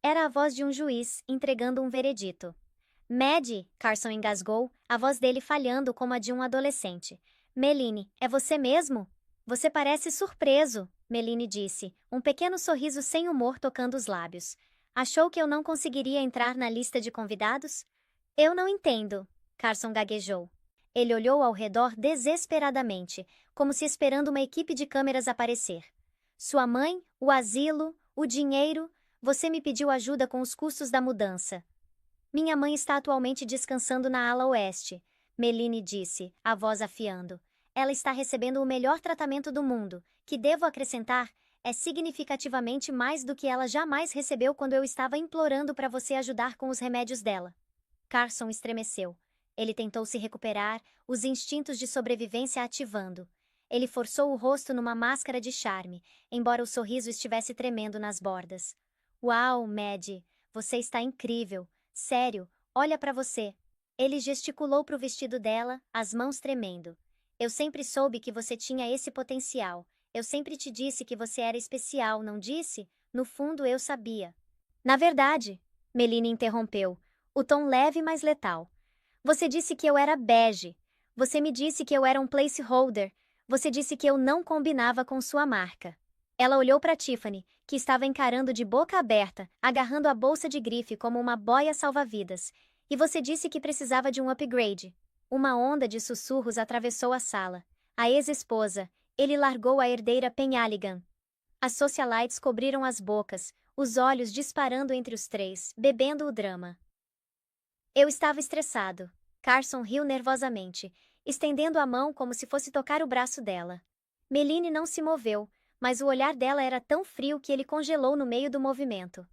Era a voz de um juiz, entregando um veredito. Maddie, Carson engasgou, a voz dele falhando como a de um adolescente. Meline, é você mesmo? Você parece surpreso, Meline disse, um pequeno sorriso sem humor tocando os lábios. Achou que eu não conseguiria entrar na lista de convidados? Eu não entendo, Carson gaguejou. Ele olhou ao redor desesperadamente, como se esperando uma equipe de câmeras aparecer. Sua mãe, o asilo, o dinheiro, você me pediu ajuda com os custos da mudança. Minha mãe está atualmente descansando na ala oeste, Meline disse, a voz afiando. Ela está recebendo o melhor tratamento do mundo, que devo acrescentar, é significativamente mais do que ela jamais recebeu quando eu estava implorando para você ajudar com os remédios dela. Carson estremeceu. Ele tentou se recuperar, os instintos de sobrevivência ativando. Ele forçou o rosto numa máscara de charme, embora o sorriso estivesse tremendo nas bordas. Uau, Maddie, você está incrível. Sério, olha para você. Ele gesticulou para o vestido dela, as mãos tremendo. Eu sempre soube que você tinha esse potencial. Eu sempre te disse que você era especial, não disse? No fundo, eu sabia. Na verdade, Meline interrompeu, o tom leve mas letal. Você disse que eu era bege. Você me disse que eu era um placeholder. Você disse que eu não combinava com sua marca. Ela olhou para Tiffany, que estava encarando de boca aberta, agarrando a bolsa de grife como uma boia salva-vidas. E você disse que precisava de um upgrade. Uma onda de sussurros atravessou a sala. A ex-esposa. Ele largou a herdeira Penhaligon. As socialites cobriram as bocas, os olhos disparando entre os três, bebendo o drama. Eu estava estressado. Carson riu nervosamente, estendendo a mão como se fosse tocar o braço dela. Meline não se moveu, mas o olhar dela era tão frio que ele congelou no meio do movimento.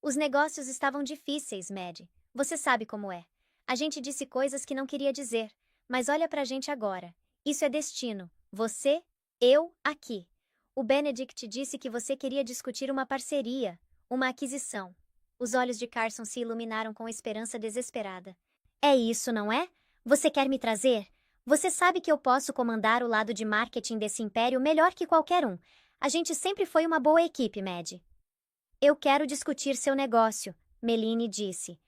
Os negócios estavam difíceis, Maddie. Você sabe como é. A gente disse coisas que não queria dizer, mas olha pra gente agora. Isso é destino. Você, eu, aqui. O Benedict disse que você queria discutir uma parceria, uma aquisição. Os olhos de Carson se iluminaram com esperança desesperada. É isso, não é? Você quer me trazer? Você sabe que eu posso comandar o lado de marketing desse império melhor que qualquer um. A gente sempre foi uma boa equipe, Maddie. Eu quero discutir seu negócio, Meline disse.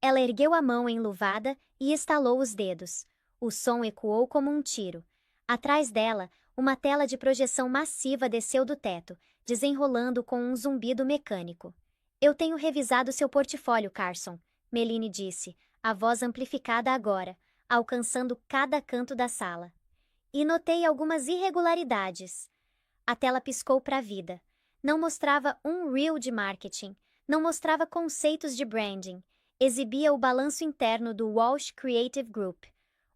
Ela ergueu a mão enluvada e estalou os dedos. O som ecoou como um tiro. Atrás dela, uma tela de projeção massiva desceu do teto, desenrolando com um zumbido mecânico. Eu tenho revisado seu portfólio, Carson, Meline disse, a voz amplificada agora, alcançando cada canto da sala. E notei algumas irregularidades. A tela piscou para a vida. Não mostrava um reel de marketing, não mostrava conceitos de branding, exibia o balanço interno do Walsh Creative Group.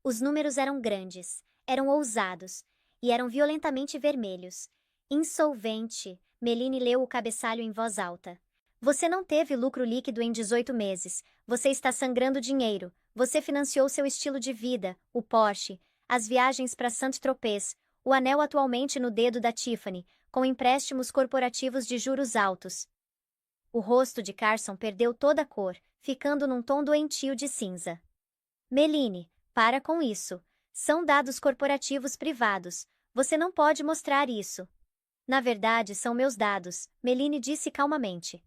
Os números eram grandes, eram ousados, e eram violentamente vermelhos. Insolvente, Meline leu o cabeçalho em voz alta. Você não teve lucro líquido em 18 meses, você está sangrando dinheiro, você financiou seu estilo de vida, o Porsche, as viagens para Saint-Tropez, o anel atualmente no dedo da Tiffany, com empréstimos corporativos de juros altos. O rosto de Carson perdeu toda a cor, ficando num tom doentio de cinza. Meline, para com isso. São dados corporativos privados. Você não pode mostrar isso. Na verdade, são meus dados, Meline disse calmamente.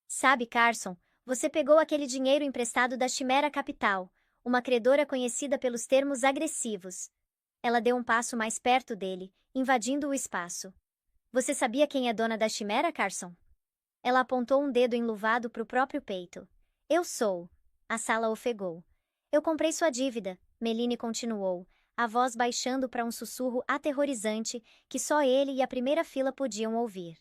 Sabe, Carson, você pegou aquele dinheiro emprestado da Chimera Capital, uma credora conhecida pelos termos agressivos. Ela deu um passo mais perto dele, invadindo o espaço. Você sabia quem é dona da Chimera, Carson? Ela apontou um dedo enluvado para o próprio peito. Eu sou. A sala ofegou. Eu comprei sua dívida, Meline continuou, a voz baixando para um sussurro aterrorizante que só ele e a primeira fila podiam ouvir.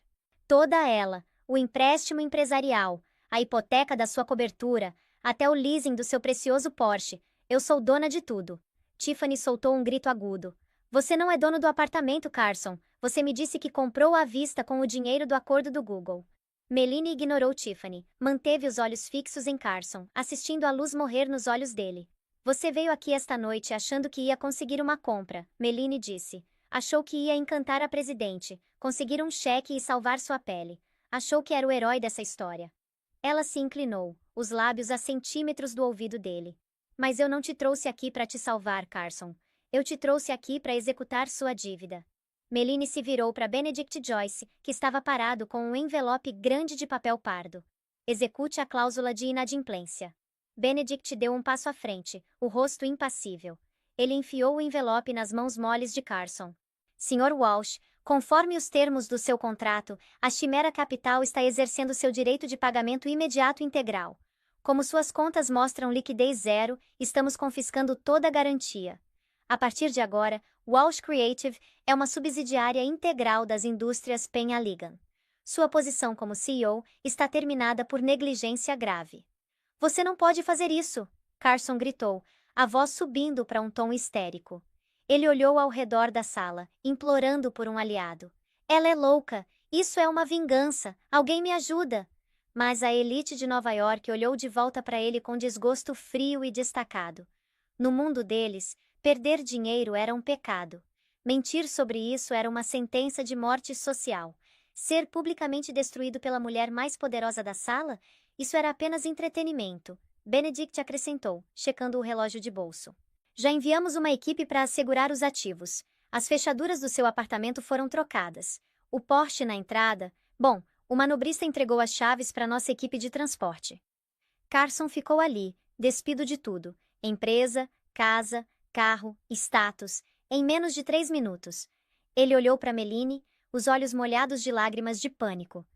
Toda ela, o empréstimo empresarial, a hipoteca da sua cobertura, até o leasing do seu precioso Porsche. Eu sou dona de tudo. Tiffany soltou um grito agudo. Você não é dono do apartamento, Carson. Você me disse que comprou à vista com o dinheiro do acordo do Google. Meline ignorou Tiffany, manteve os olhos fixos em Carson, assistindo a luz morrer nos olhos dele. Você veio aqui esta noite achando que ia conseguir uma compra, Meline disse. Achou que ia encantar a presidente, conseguir um cheque e salvar sua pele. Achou que era o herói dessa história. Ela se inclinou, os lábios a centímetros do ouvido dele. Mas eu não te trouxe aqui para te salvar, Carson. Eu te trouxe aqui para executar sua dívida. Meline se virou para Benedict Joyce, que estava parado com um envelope grande de papel pardo. Execute a cláusula de inadimplência. Benedict deu um passo à frente, o rosto impassível. Ele enfiou o envelope nas mãos moles de Carson. Sr. Walsh, conforme os termos do seu contrato, a Chimera Capital está exercendo seu direito de pagamento imediato integral. Como suas contas mostram liquidez zero, estamos confiscando toda a garantia. A partir de agora, Walsh Creative é uma subsidiária integral das indústrias Penhaligon. Sua posição como CEO está terminada por negligência grave. Você não pode fazer isso, Carson gritou, a voz subindo para um tom histérico. Ele olhou ao redor da sala, implorando por um aliado. Ela é louca, isso é uma vingança, alguém me ajuda. Mas a elite de Nova York olhou de volta para ele com desgosto frio e destacado. No mundo deles, perder dinheiro era um pecado. Mentir sobre isso era uma sentença de morte social. Ser publicamente destruído pela mulher mais poderosa da sala? Isso era apenas entretenimento, Benedict acrescentou, checando o relógio de bolso. Já enviamos uma equipe para assegurar os ativos. As fechaduras do seu apartamento foram trocadas. O Porsche na entrada... Bom, o manobrista entregou as chaves para nossa equipe de transporte. Carson ficou ali, despido de tudo. Empresa, casa, carro, status, em menos de 3 minutos. Ele olhou para Meline, os olhos molhados de lágrimas de pânico.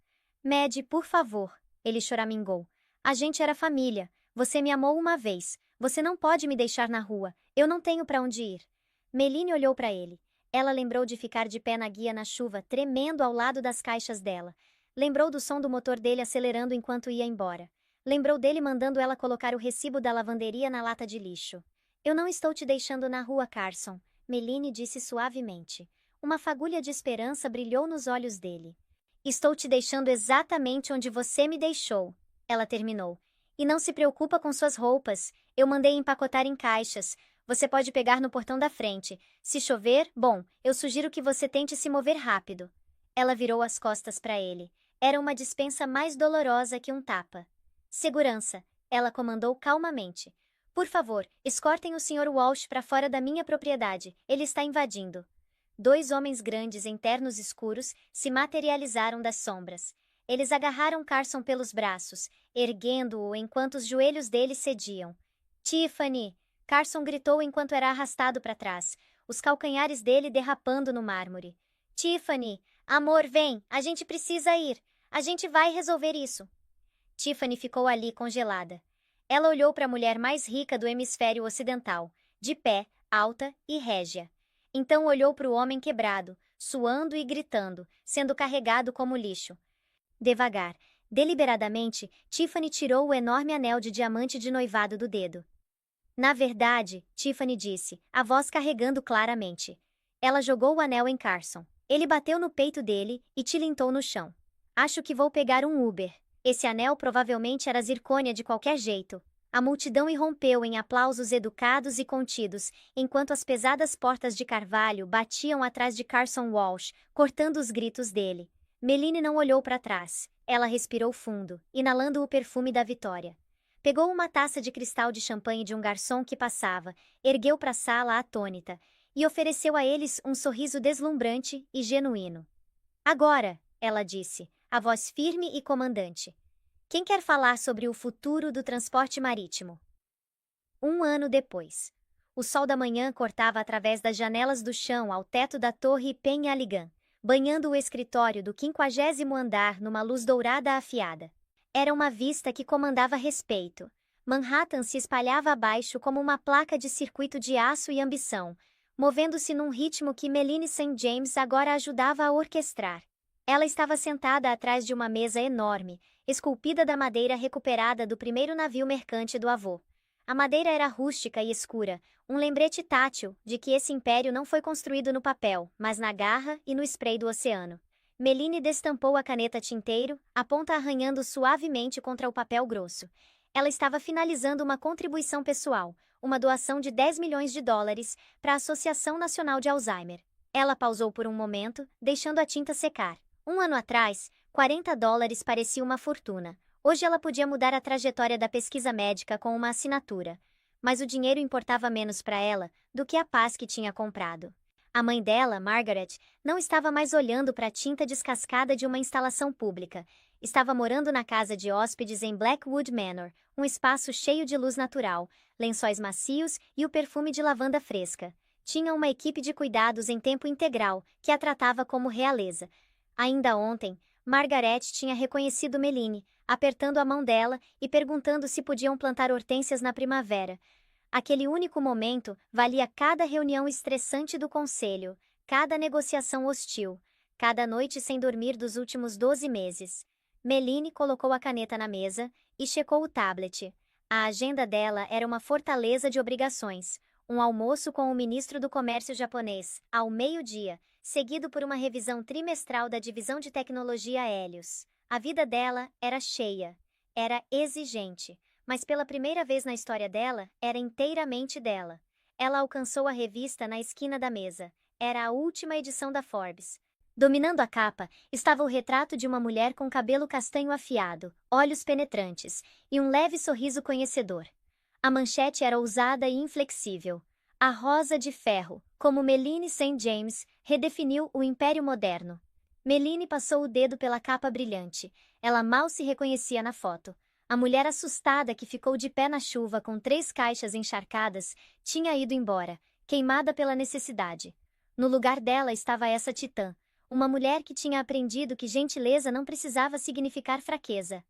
Mad, por favor, ele choramingou. A gente era família. Você me amou uma vez. Você não pode me deixar na rua. Eu não tenho para onde ir. Meline olhou para ele. Ela lembrou de ficar de pé na guia na chuva, tremendo ao lado das caixas dela. Lembrou do som do motor dele acelerando enquanto ia embora. Lembrou dele mandando ela colocar o recibo da lavanderia na lata de lixo. Eu não estou te deixando na rua, Carson, Meline disse suavemente. Uma fagulha de esperança brilhou nos olhos dele. Estou te deixando exatamente onde você me deixou, ela terminou. E não se preocupa com suas roupas. Eu mandei empacotar em caixas. Você pode pegar no portão da frente. Se chover, bom, eu sugiro que você tente se mover rápido. Ela virou as costas para ele. Era uma dispensa mais dolorosa que um tapa. Segurança, ela comandou calmamente. Por favor, escortem o Sr. Walsh para fora da minha propriedade. Ele está invadindo. 2 homens grandes em ternos escuros se materializaram das sombras. Eles agarraram Carson pelos braços, erguendo-o enquanto os joelhos dele cediam. Tiffany! Carson gritou enquanto era arrastado para trás, os calcanhares dele derrapando no mármore. Tiffany! Amor, vem! A gente precisa ir! A gente vai resolver isso! Tiffany ficou ali congelada. Ela olhou para a mulher mais rica do hemisfério ocidental, de pé, alta e régia. Então olhou para o homem quebrado, suando e gritando, sendo carregado como lixo. Devagar, deliberadamente, Tiffany tirou o enorme anel de diamante de noivado do dedo. Na verdade, Tiffany disse, a voz carregando claramente. Ela jogou o anel em Carson. Ele bateu no peito dele e tilintou no chão. Acho que vou pegar um Uber. Esse anel provavelmente era zircônia de qualquer jeito. A multidão irrompeu em aplausos educados e contidos, enquanto as pesadas portas de carvalho batiam atrás de Carson Walsh, cortando os gritos dele. Meline não olhou para trás. Ela respirou fundo, inalando o perfume da vitória. Pegou uma taça de cristal de champanhe de um garçom que passava, ergueu para a sala atônita, e ofereceu a eles um sorriso deslumbrante e genuíno. Agora, ela disse, a voz firme e comandante. Quem quer falar sobre o futuro do transporte marítimo? 1 ano depois. O sol da manhã cortava através das janelas do chão ao teto da torre Penhaligon, banhando o escritório do 50º andar numa luz dourada afiada. Era uma vista que comandava respeito. Manhattan se espalhava abaixo como uma placa de circuito de aço e ambição, movendo-se num ritmo que Meline St. James agora ajudava a orquestrar. Ela estava sentada atrás de uma mesa enorme, esculpida da madeira recuperada do primeiro navio mercante do avô. A madeira era rústica e escura, um lembrete tátil de que esse império não foi construído no papel, mas na garra e no spray do oceano. Meline destampou a caneta tinteiro, a ponta arranhando suavemente contra o papel grosso. Ela estava finalizando uma contribuição pessoal, uma doação de 10 milhões de dólares para a Associação Nacional de Alzheimer. Ela pausou por um momento, deixando a tinta secar. 1 ano atrás, 40 dólares parecia uma fortuna. Hoje ela podia mudar a trajetória da pesquisa médica com uma assinatura. Mas o dinheiro importava menos para ela do que a paz que tinha comprado. A mãe dela, Margaret, não estava mais olhando para a tinta descascada de uma instalação pública. Estava morando na casa de hóspedes em Blackwood Manor, um espaço cheio de luz natural, lençóis macios e o perfume de lavanda fresca. Tinha uma equipe de cuidados em tempo integral, que a tratava como realeza. Ainda ontem, Margaret tinha reconhecido Meline, apertando a mão dela e perguntando se podiam plantar hortênsias na primavera. Aquele único momento valia cada reunião estressante do conselho, cada negociação hostil, cada noite sem dormir dos últimos 12 meses. Meline colocou a caneta na mesa e checou o tablet. A agenda dela era uma fortaleza de obrigações. Um almoço com o ministro do Comércio japonês, ao meio-dia, seguido por uma revisão trimestral da divisão de tecnologia Helios. A vida dela era cheia, era exigente, mas pela primeira vez na história dela, era inteiramente dela. Ela alcançou a revista na esquina da mesa. Era a última edição da Forbes. Dominando a capa, estava o retrato de uma mulher com cabelo castanho afiado, olhos penetrantes e um leve sorriso conhecedor. A manchete era ousada e inflexível. A Rosa de Ferro, como Meline St. James, redefiniu o Império Moderno. Meline passou o dedo pela capa brilhante. Ela mal se reconhecia na foto. A mulher assustada que ficou de pé na chuva com 3 caixas encharcadas tinha ido embora, queimada pela necessidade. No lugar dela estava essa titã, uma mulher que tinha aprendido que gentileza não precisava significar fraqueza.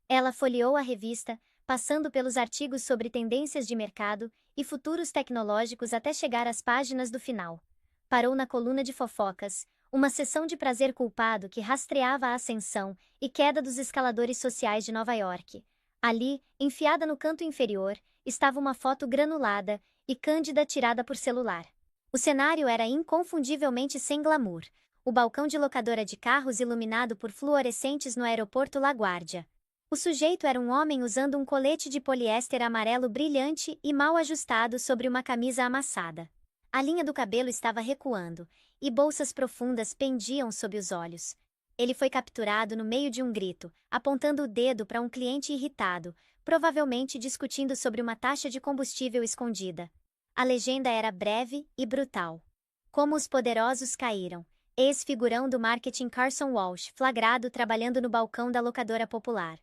Ela folheou a revista, passando pelos artigos sobre tendências de mercado e futuros tecnológicos até chegar às páginas do final. Parou na coluna de fofocas, uma sessão de prazer culpado que rastreava a ascensão e queda dos escaladores sociais de Nova York. Ali, enfiada no canto inferior, estava uma foto granulada e cândida tirada por celular. O cenário era inconfundivelmente sem glamour. O balcão de locadora de carros iluminado por fluorescentes no aeroporto LaGuardia. O sujeito era um homem usando um colete de poliéster amarelo brilhante e mal ajustado sobre uma camisa amassada. A linha do cabelo estava recuando, e bolsas profundas pendiam sob os olhos. Ele foi capturado no meio de um grito, apontando o dedo para um cliente irritado, provavelmente discutindo sobre uma taxa de combustível escondida. A legenda era breve e brutal. Como os poderosos caíram. Ex-figurão do marketing Carson Walsh, flagrado trabalhando no balcão da locadora popular.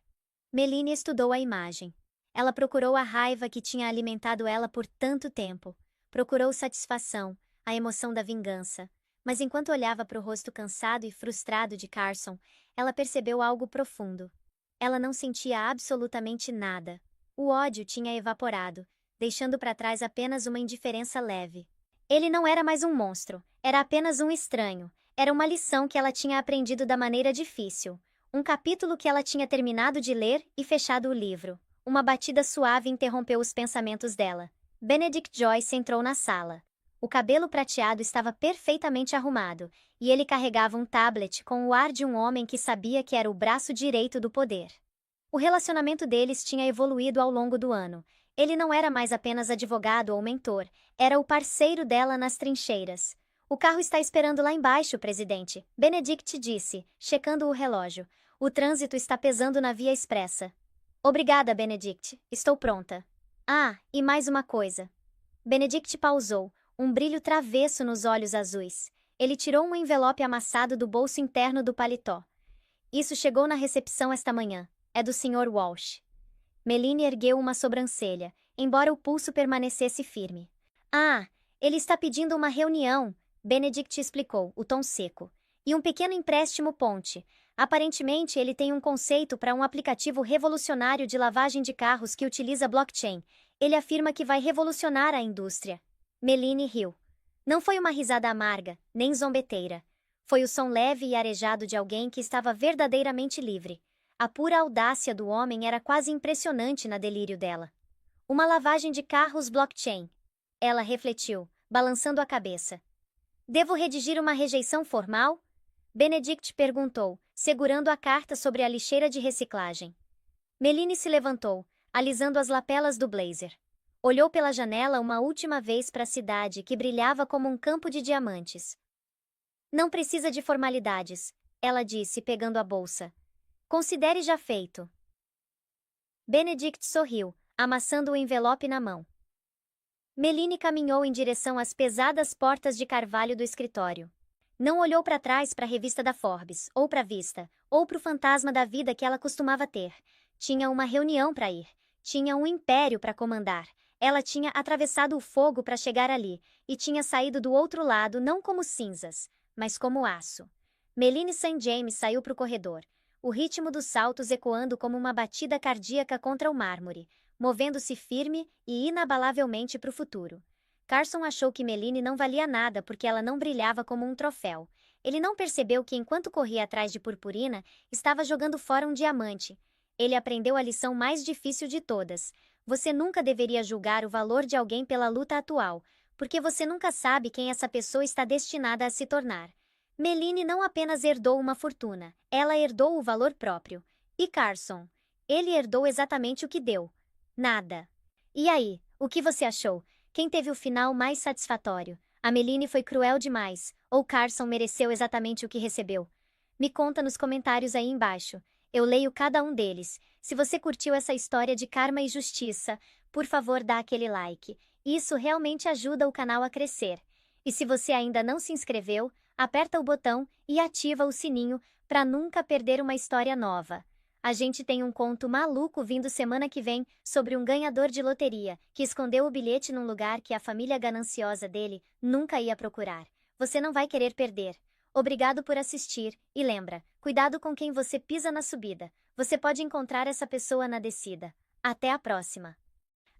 Meline estudou a imagem. Ela procurou a raiva que tinha alimentado ela por tanto tempo. Procurou satisfação, a emoção da vingança. Mas enquanto olhava para o rosto cansado e frustrado de Carson, ela percebeu algo profundo. Ela não sentia absolutamente nada. O ódio tinha evaporado, deixando para trás apenas uma indiferença leve. Ele não era mais um monstro, era apenas um estranho. Era uma lição que ela tinha aprendido da maneira difícil. Um capítulo que ela tinha terminado de ler e fechado o livro. Uma batida suave interrompeu os pensamentos dela. Benedict Joyce entrou na sala. O cabelo prateado estava perfeitamente arrumado, e ele carregava um tablet com o ar de um homem que sabia que era o braço direito do poder. O relacionamento deles tinha evoluído ao longo do ano. Ele não era mais apenas advogado ou mentor, era o parceiro dela nas trincheiras. O carro está esperando lá embaixo, presidente, Benedict disse, checando o relógio. O trânsito está pesando na via expressa. Obrigada, Benedict. Estou pronta. Ah, e mais uma coisa. Benedict pausou, um brilho travesso nos olhos azuis. Ele tirou um envelope amassado do bolso interno do paletó. Isso chegou na recepção esta manhã. É do Sr. Walsh. Melanie ergueu uma sobrancelha, embora o pulso permanecesse firme. Ah, ele está pedindo uma reunião, Benedict explicou, o tom seco. E um pequeno empréstimo ponte. Aparentemente, ele tem um conceito para um aplicativo revolucionário de lavagem de carros que utiliza blockchain. Ele afirma que vai revolucionar a indústria. Melanie riu. Não foi uma risada amarga, nem zombeteira. Foi o som leve e arejado de alguém que estava verdadeiramente livre. A pura audácia do homem era quase impressionante na delírio dela. Uma lavagem de carros blockchain. Ela refletiu, balançando a cabeça. Devo redigir uma rejeição formal? Benedict perguntou, segurando a carta sobre a lixeira de reciclagem. Melanie se levantou, alisando as lapelas do blazer. Olhou pela janela uma última vez para a cidade que brilhava como um campo de diamantes. Não precisa de formalidades, ela disse, pegando a bolsa. Considere já feito. Benedict sorriu, amassando o envelope na mão. Melanie caminhou em direção às pesadas portas de carvalho do escritório. Não olhou para trás para a revista da Forbes, ou para a Vista, ou para o fantasma da vida que ela costumava ter. Tinha uma reunião para ir. Tinha um império para comandar. Ela tinha atravessado o fogo para chegar ali, e tinha saído do outro lado não como cinzas, mas como aço. Melanie St. James saiu para o corredor. O ritmo dos saltos ecoando como uma batida cardíaca contra o mármore, movendo-se firme e inabalavelmente para o futuro. Carson achou que Melanie não valia nada porque ela não brilhava como um troféu. Ele não percebeu que enquanto corria atrás de purpurina, estava jogando fora um diamante. Ele aprendeu a lição mais difícil de todas. Você nunca deveria julgar o valor de alguém pela luta atual, porque você nunca sabe quem essa pessoa está destinada a se tornar. Melanie não apenas herdou uma fortuna, ela herdou o valor próprio. E Carson? Ele herdou exatamente o que deu. Nada. E aí, o que você achou? Quem teve o final mais satisfatório? A Melanie foi cruel demais, ou Carson mereceu exatamente o que recebeu? Me conta nos comentários aí embaixo. Eu leio cada um deles. Se você curtiu essa história de karma e justiça, por favor dá aquele like. Isso realmente ajuda o canal a crescer. E se você ainda não se inscreveu, aperta o botão e ativa o sininho para nunca perder uma história nova. A gente tem um conto maluco vindo semana que vem sobre um ganhador de loteria que escondeu o bilhete num lugar que a família gananciosa dele nunca ia procurar. Você não vai querer perder. Obrigado por assistir e lembra, cuidado com quem você pisa na subida. Você pode encontrar essa pessoa na descida. Até a próxima.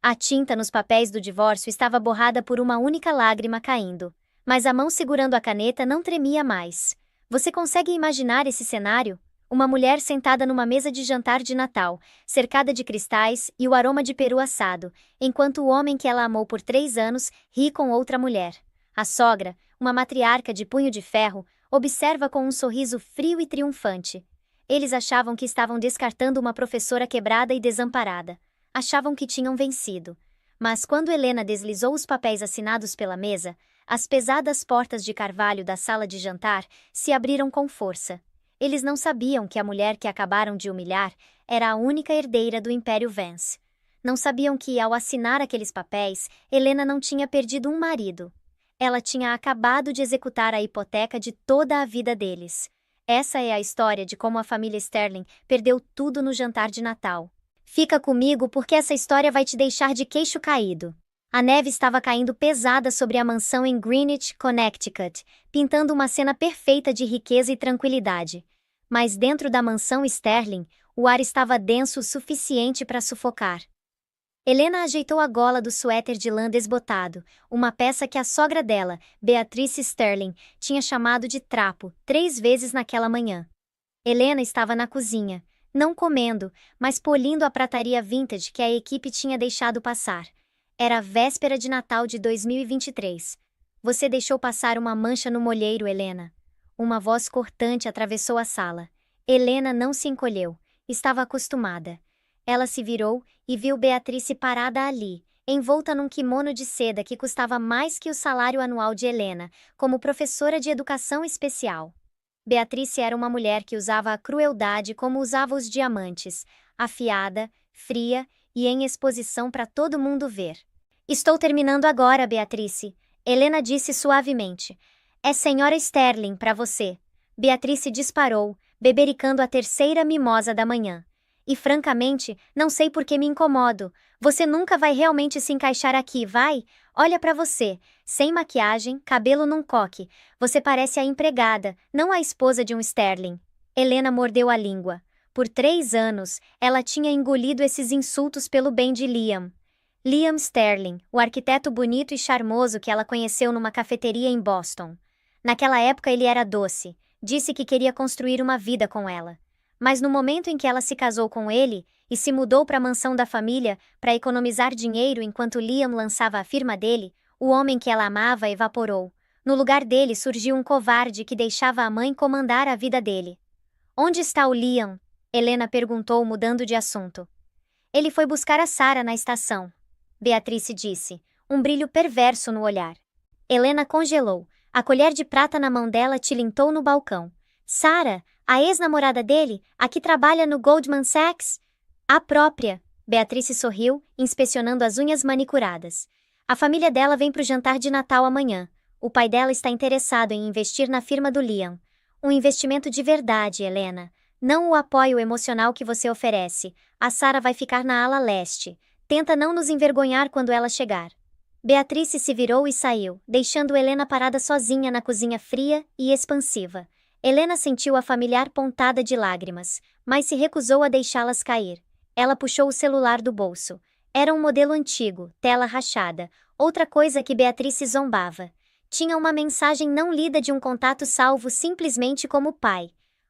A tinta nos papéis do divórcio estava borrada por uma única lágrima caindo, mas a mão segurando a caneta não tremia mais. Você consegue imaginar esse cenário? Uma mulher sentada numa mesa de jantar de Natal, cercada de cristais e o aroma de peru assado, enquanto o homem que ela amou por 3 anos ri com outra mulher. A sogra, uma matriarca de punho de ferro, observa com um sorriso frio e triunfante. Eles achavam que estavam descartando uma professora quebrada e desamparada. Achavam que tinham vencido. Mas quando Helena deslizou os papéis assinados pela mesa, as pesadas portas de carvalho da sala de jantar se abriram com força. Eles não sabiam que a mulher que acabaram de humilhar era a única herdeira do Império Vance. Não sabiam que, ao assinar aqueles papéis, Helena não tinha perdido um marido. Ela tinha acabado de executar a hipoteca de toda a vida deles. Essa é a história de como a família Sterling perdeu tudo no jantar de Natal. Fica comigo porque essa história vai te deixar de queixo caído. A neve estava caindo pesada sobre a mansão em Greenwich, Connecticut, pintando uma cena perfeita de riqueza e tranquilidade. Mas dentro da mansão Sterling, o ar estava denso o suficiente para sufocar. Helena ajeitou a gola do suéter de lã desbotado, uma peça que a sogra dela, Beatrice Sterling, tinha chamado de trapo 3 vezes naquela manhã. Helena estava na cozinha, não comendo, mas polindo a prataria vintage que a equipe tinha deixado passar. Era a véspera de Natal de 2023. Você deixou passar uma mancha no molheiro, Helena. Uma voz cortante atravessou a sala. Helena não se encolheu. Estava acostumada. Ela se virou e viu Beatrice parada ali, envolta num kimono de seda que custava mais que o salário anual de Helena, como professora de educação especial. Beatrice era uma mulher que usava a crueldade como usava os diamantes, afiada, fria e em exposição para todo mundo ver. Estou terminando agora, Beatrice, Helena disse suavemente. É senhora Sterling para você. Beatrice disparou, bebericando a terceira mimosa da manhã. E francamente, não sei por que me incomodo. Você nunca vai realmente se encaixar aqui, vai? Olha pra você, sem maquiagem, cabelo num coque. Você parece a empregada, não a esposa de um Sterling. Helena mordeu a língua. Por 3 anos, ela tinha engolido esses insultos pelo bem de Liam. Liam Sterling, o arquiteto bonito e charmoso que ela conheceu numa cafeteria em Boston. Naquela época ele era doce, disse que queria construir uma vida com ela. Mas no momento em que ela se casou com ele e se mudou para a mansão da família para economizar dinheiro enquanto Liam lançava a firma dele, o homem que ela amava evaporou. No lugar dele surgiu um covarde que deixava a mãe comandar a vida dele. Onde está o Liam? Helena perguntou, mudando de assunto. Ele foi buscar a Sarah na estação. Beatrice disse, um brilho perverso no olhar. Helena congelou. A colher de prata na mão dela tilintou no balcão. Sarah, a ex-namorada dele, a que trabalha no Goldman Sachs? A própria. Beatrice sorriu, inspecionando as unhas manicuradas. A família dela vem pro jantar de Natal amanhã. O pai dela está interessado em investir na firma do Liam. Um investimento de verdade, Helena. Não o apoio emocional que você oferece. A Sarah vai ficar na ala leste. Tenta não nos envergonhar quando ela chegar. Beatrice se virou e saiu, deixando Helena parada sozinha na cozinha fria e expansiva. Helena sentiu a familiar pontada de lágrimas, mas se recusou a deixá-las cair. Ela puxou o celular do bolso. Era um modelo antigo, tela rachada, outra coisa que Beatrice zombava. Tinha uma mensagem não lida de um contato salvo simplesmente como pai.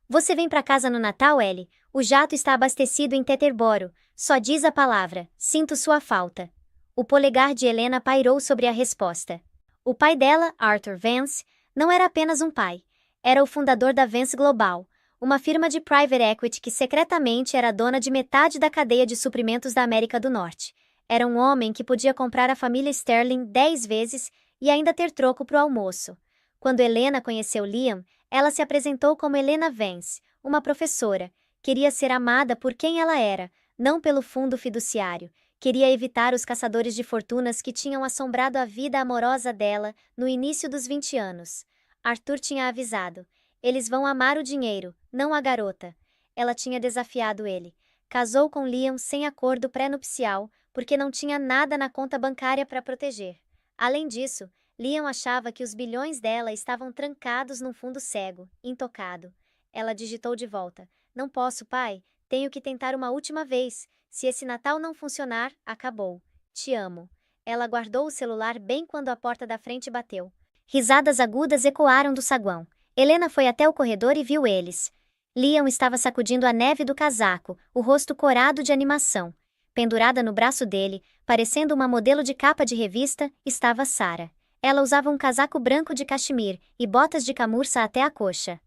Você vem para casa no Natal, Ellie? O jato está abastecido em Teterboro. Só diz a palavra, sinto sua falta. O polegar de Helena pairou sobre a resposta. O pai dela, Arthur Vance, não era apenas um pai. Era o fundador da Vance Global, uma firma de private equity que secretamente era dona de metade da cadeia de suprimentos da América do Norte. Era um homem que podia comprar a família Sterling 10 vezes e ainda ter troco pro almoço. Quando Helena conheceu Liam, ela se apresentou como Helena Vance, uma professora. Queria ser amada por quem ela era, não pelo fundo fiduciário. Queria evitar os caçadores de fortunas que tinham assombrado a vida amorosa dela no início dos 20 anos. Arthur tinha avisado. Eles vão amar o dinheiro, não a garota. Ela tinha desafiado ele. Casou com Liam sem acordo pré-nupcial, porque não tinha nada na conta bancária para proteger. Além disso, Liam achava que os bilhões dela estavam trancados num fundo cego, intocado. Ela digitou de volta. Não posso, pai. Tenho que tentar uma última vez. Se esse Natal não funcionar, acabou. Te amo. Ela guardou o celular bem quando a porta da frente bateu. Risadas agudas ecoaram do saguão. Helena foi até o corredor e viu eles. Liam estava sacudindo a neve do casaco, o rosto corado de animação. Pendurada no braço dele, parecendo uma modelo de capa de revista, estava Sarah. Ela usava um casaco branco de cachemir e botas de camurça até a coxa.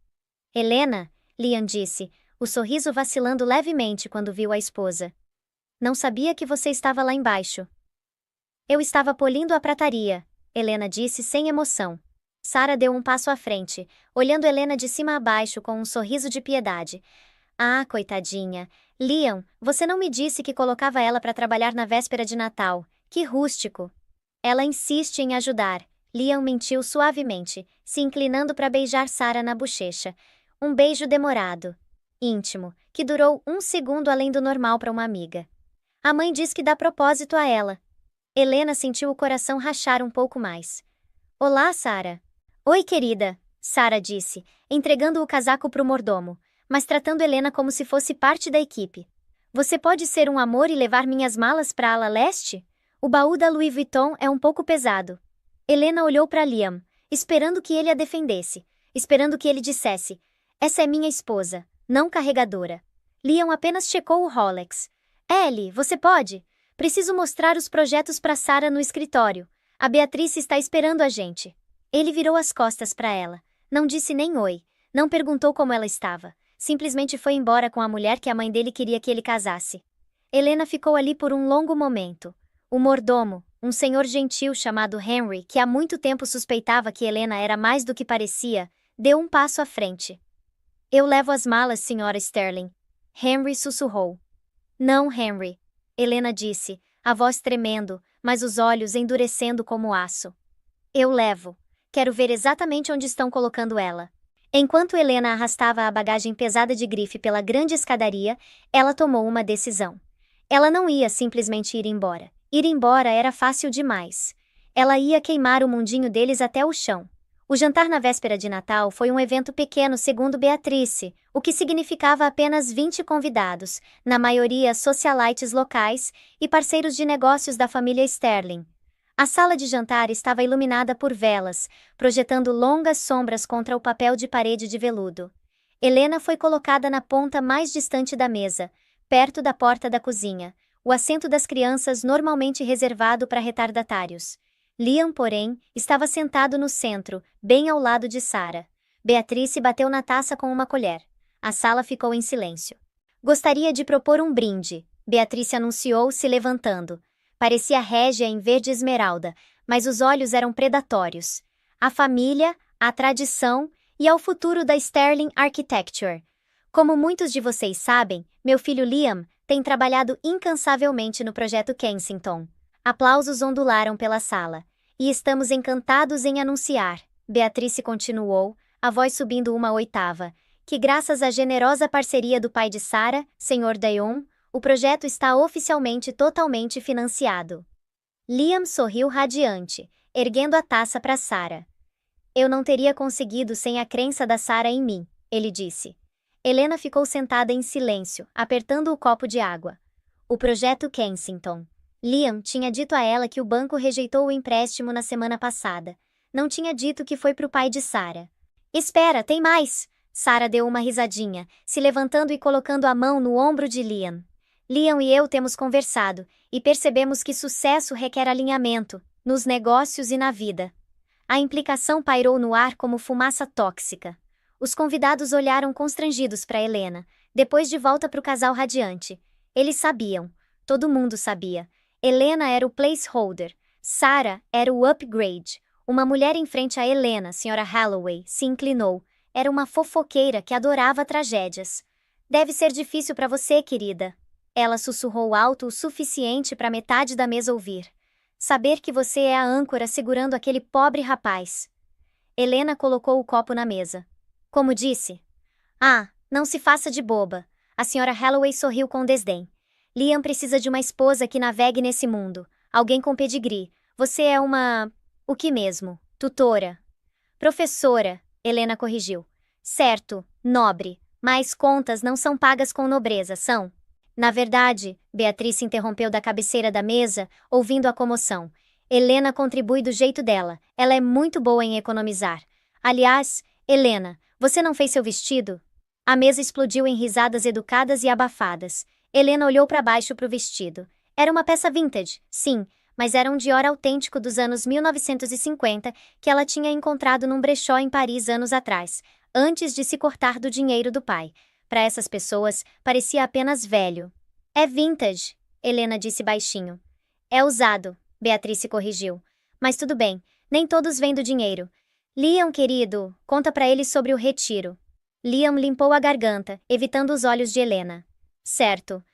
Helena, Liam disse, o sorriso vacilando levemente quando viu a esposa. Não sabia que você estava lá embaixo. Eu estava polindo a prataria, Helena disse sem emoção. Sarah deu um passo à frente, olhando Helena de cima a baixo com um sorriso de piedade. Ah, coitadinha. Liam, você não me disse que colocava ela para trabalhar na véspera de Natal. Que rústico. Ela insiste em ajudar. Liam mentiu suavemente, se inclinando para beijar Sarah na bochecha. Um beijo demorado, íntimo, que durou 1 segundo além do normal para uma amiga. A mãe diz que dá propósito a ela. Helena sentiu o coração rachar um pouco mais. Olá, Sarah. Oi, querida, Sarah disse, entregando o casaco para o mordomo, mas tratando Helena como se fosse parte da equipe. Você pode ser um amor e levar minhas malas para a ala leste? O baú da Louis Vuitton é um pouco pesado. Helena olhou para Liam, esperando que ele a defendesse, esperando que ele dissesse, essa é minha esposa, não carregadora. Liam apenas checou o Rolex. Ellie, você pode? Preciso mostrar os projetos para Sarah no escritório. A Beatriz está esperando a gente. Ele virou as costas para ela. Não disse nem oi. Não perguntou como ela estava. Simplesmente foi embora com a mulher que a mãe dele queria que ele casasse. Helena ficou ali por um longo momento. O mordomo, um senhor gentil chamado Henry, que há muito tempo suspeitava que Helena era mais do que parecia, deu um passo à frente. Eu levo as malas, senhora Sterling. Henry sussurrou. Não, Henry. Helena disse, a voz tremendo, mas os olhos endurecendo como aço. Eu levo. Quero ver exatamente onde estão colocando ela. Enquanto Helena arrastava a bagagem pesada de grife pela grande escadaria, ela tomou uma decisão. Ela não ia simplesmente ir embora. Ir embora era fácil demais. Ela ia queimar o mundinho deles até o chão. O jantar na véspera de Natal foi um evento pequeno segundo Beatrice, o que significava apenas 20 convidados, na maioria socialites locais e parceiros de negócios da família Sterling. A sala de jantar estava iluminada por velas, projetando longas sombras contra o papel de parede de veludo. Helena foi colocada na ponta mais distante da mesa, perto da porta da cozinha, o assento das crianças normalmente reservado para retardatários. Liam, porém, estava sentado no centro, bem ao lado de Sarah. Beatrice bateu na taça com uma colher. A sala ficou em silêncio. Gostaria de propor um brinde, Beatrice anunciou, se levantando. Parecia régia em verde esmeralda, mas os olhos eram predatórios. À família, à tradição e ao futuro da Sterling Architecture. Como muitos de vocês sabem, meu filho Liam tem trabalhado incansavelmente no projeto Kensington. Aplausos ondularam pela sala. E estamos encantados em anunciar, Beatrice continuou, a voz subindo uma oitava, que graças à generosa parceria do pai de Sarah, Sr. Dayon, o projeto está oficialmente totalmente financiado. Liam sorriu radiante, erguendo a taça para Sarah. Eu não teria conseguido sem a crença da Sarah em mim, ele disse. Helena ficou sentada em silêncio, apertando o copo de água. O projeto Kensington. Liam tinha dito a ela que o banco rejeitou o empréstimo na semana passada. Não tinha dito que foi para o pai de Sarah. Espera, tem mais! Sarah deu uma risadinha, se levantando e colocando a mão no ombro de Liam. Liam e eu temos conversado, e percebemos que sucesso requer alinhamento, nos negócios e na vida. A implicação pairou no ar como fumaça tóxica. Os convidados olharam constrangidos para Helena, depois de volta para o casal radiante. Eles sabiam. Todo mundo sabia. Helena era o placeholder. Sarah era o upgrade. Uma mulher em frente a Helena, Sra. Holloway, se inclinou. Era uma fofoqueira que adorava tragédias. Deve ser difícil para você, querida. Ela sussurrou alto o suficiente para metade da mesa ouvir. Saber que você é a âncora segurando aquele pobre rapaz. Helena colocou o copo na mesa. Como disse? Ah, não se faça de boba. A Sra. Holloway sorriu com desdém. Liam precisa de uma esposa que navegue nesse mundo. Alguém com pedigree. Você é uma... O que mesmo? Tutora. Professora, Helena corrigiu. Certo, nobre. Mas contas não são pagas com nobreza, são? Na verdade, Beatriz interrompeu da cabeceira da mesa, ouvindo a comoção. Helena contribui do jeito dela. Ela é muito boa em economizar. Aliás, Helena, você não fez seu vestido? A mesa explodiu em risadas educadas e abafadas. Helena olhou para baixo para o vestido. Era uma peça vintage, sim, mas era um Dior autêntico dos anos 1950 que ela tinha encontrado num brechó em Paris anos atrás, antes de se cortar do dinheiro do pai. Para essas pessoas, parecia apenas velho. É vintage, Helena disse baixinho. É usado, Beatrice corrigiu. Mas tudo bem, nem todos vêm do dinheiro. Liam, querido, conta para eles sobre o retiro. Liam limpou a garganta, evitando os olhos de Helena. Certo.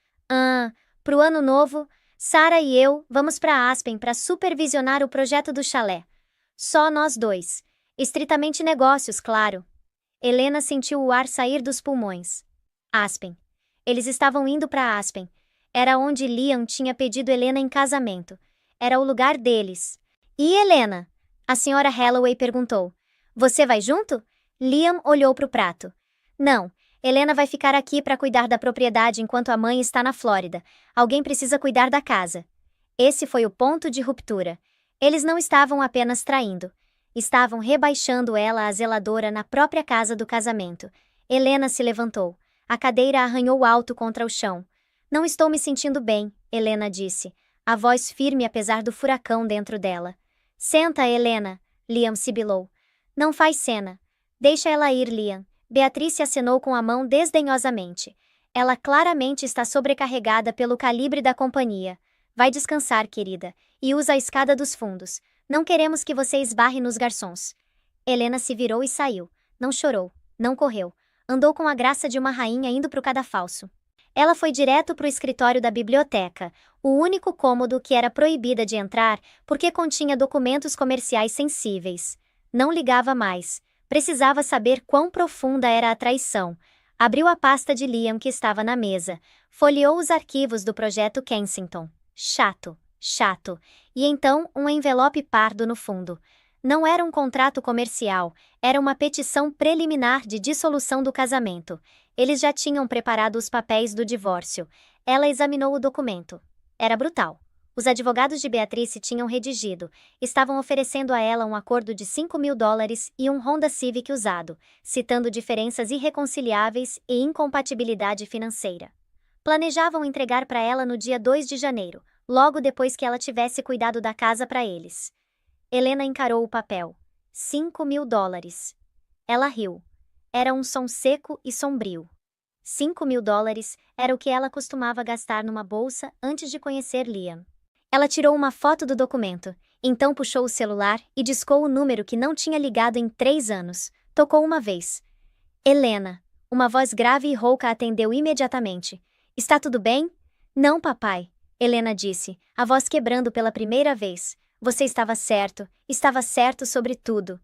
Pro ano novo, Sarah e eu vamos para Aspen para supervisionar o projeto do chalé. Só nós dois. Estritamente negócios, claro. Helena sentiu o ar sair dos pulmões. Aspen. Eles estavam indo para Aspen. Era onde Liam tinha pedido Helena em casamento. Era o lugar deles. E Helena? A Sra. Holloway perguntou. Você vai junto? Liam olhou para o prato. Não. Helena vai ficar aqui para cuidar da propriedade enquanto a mãe está na Flórida. Alguém precisa cuidar da casa. Esse foi o ponto de ruptura. Eles não estavam apenas traindo. Estavam rebaixando ela a zeladora na própria casa do casamento. Helena se levantou. A cadeira arranhou alto contra o chão. Não estou me sentindo bem, Helena disse. a voz firme apesar do furacão dentro dela. Senta, Helena, Liam sibilou. Não faz cena. Deixa ela ir, Liam. Beatrice acenou com a mão desdenhosamente. Ela claramente está sobrecarregada pelo calibre da companhia. Vai descansar, querida, e usa a escada dos fundos. Não queremos que você esbarre nos garçons. Helena se virou e saiu. Não chorou, não correu. Andou com a graça de uma rainha indo pro cadafalso. Ela foi direto pro escritório da biblioteca, o único cômodo que era proibida de entrar porque continha documentos comerciais sensíveis. Não ligava mais. Precisava saber quão profunda era a traição. Abriu a pasta de Liam que estava na mesa. Folheou os arquivos do projeto Kensington. Chato, chato. E então um envelope pardo no fundo. Não era um contrato comercial, era uma petição preliminar de dissolução do casamento. Eles já tinham preparado os papéis do divórcio. Ela examinou o documento. Era brutal. Os advogados de Beatrice tinham redigido. Estavam oferecendo a ela um acordo de $5.000 e um Honda Civic usado, citando diferenças irreconciliáveis e incompatibilidade financeira. Planejavam entregar para ela no dia 2 de janeiro, logo depois que ela tivesse cuidado da casa para eles. Helena encarou o papel. $5.000. Ela riu. Era um som seco e sombrio. $5.000 era o que ela costumava gastar numa bolsa antes de conhecer Liam. Ela tirou uma foto do documento, então puxou o celular e discou o número que não tinha ligado em 3 anos. Tocou uma vez. Helena. Uma voz grave e rouca atendeu imediatamente. Está tudo bem? Não, papai. Helena disse, a voz quebrando pela primeira vez. Você estava certo sobre tudo.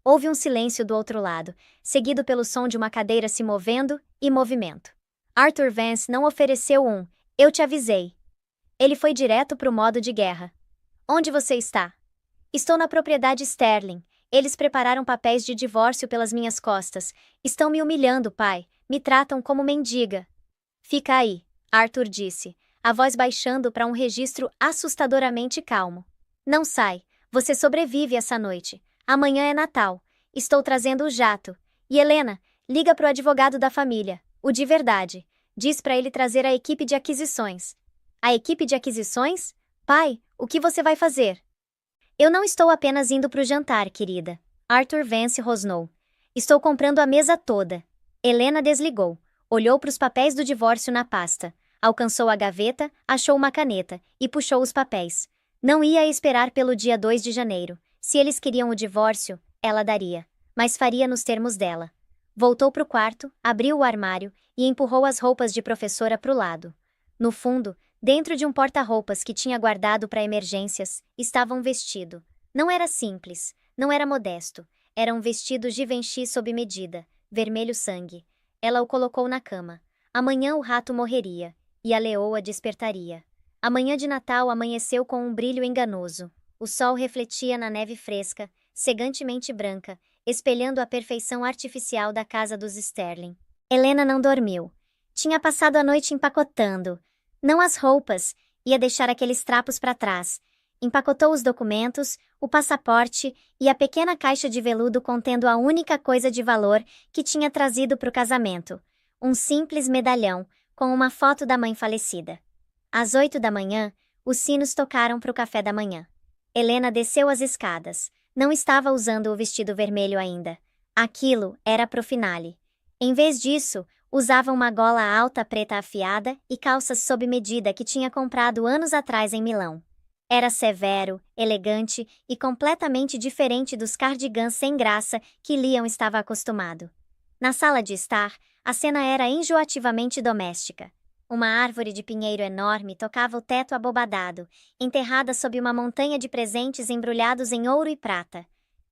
Houve um silêncio do outro lado, seguido pelo som de uma cadeira se movendo e movimento. Arthur Vance não ofereceu eu te avisei. Ele foi direto pro modo de guerra. Onde você está? Estou na propriedade Sterling. Eles prepararam papéis de divórcio pelas minhas costas. Estão me humilhando, pai. Me tratam como mendiga. Fica aí, Arthur disse, a voz baixando para um registro assustadoramente calmo. Não sai. Você sobrevive essa noite. Amanhã é Natal. Estou trazendo o jato. E Helena, liga pro advogado da família. O de verdade. Diz para ele trazer a equipe de aquisições. A equipe de aquisições? Pai, o que você vai fazer? Eu não estou apenas indo pro jantar, querida. Arthur Vance rosnou. Estou comprando a mesa toda. Helena desligou. Olhou para os papéis do divórcio na pasta. Alcançou a gaveta, achou uma caneta e puxou os papéis. Não ia esperar pelo dia 2 de janeiro. Se eles queriam o divórcio, ela daria. Mas faria nos termos dela. Voltou pro quarto, abriu o armário e empurrou as roupas de professora pro lado. No fundo, dentro de um porta-roupas que tinha guardado para emergências, estava um vestido. Não era simples, não era modesto. Era um vestido Givenchy sob medida, vermelho sangue. Ela o colocou na cama. Amanhã o rato morreria, e a leoa despertaria. A manhã de Natal amanheceu com um brilho enganoso. O sol refletia na neve fresca, cegantemente branca, espelhando a perfeição artificial da casa dos Sterling. Helena não dormiu. Tinha passado a noite empacotando. Não as roupas, ia deixar aqueles trapos para trás. Empacotou os documentos, o passaporte e a pequena caixa de veludo contendo a única coisa de valor que tinha trazido para o casamento. Um simples medalhão, com uma foto da mãe falecida. Às 8 da manhã, os sinos tocaram para o café da manhã. Helena desceu as escadas. Não estava usando o vestido vermelho ainda. Aquilo era pro finale. Em vez disso, usava uma gola alta preta afiada e calças sob medida que tinha comprado anos atrás em Milão. Era severo, elegante e completamente diferente dos cardigans sem graça que Liam estava acostumado. Na sala de estar, a cena era enjoativamente doméstica. Uma árvore de pinheiro enorme tocava o teto abobadado, enterrada sob uma montanha de presentes embrulhados em ouro e prata.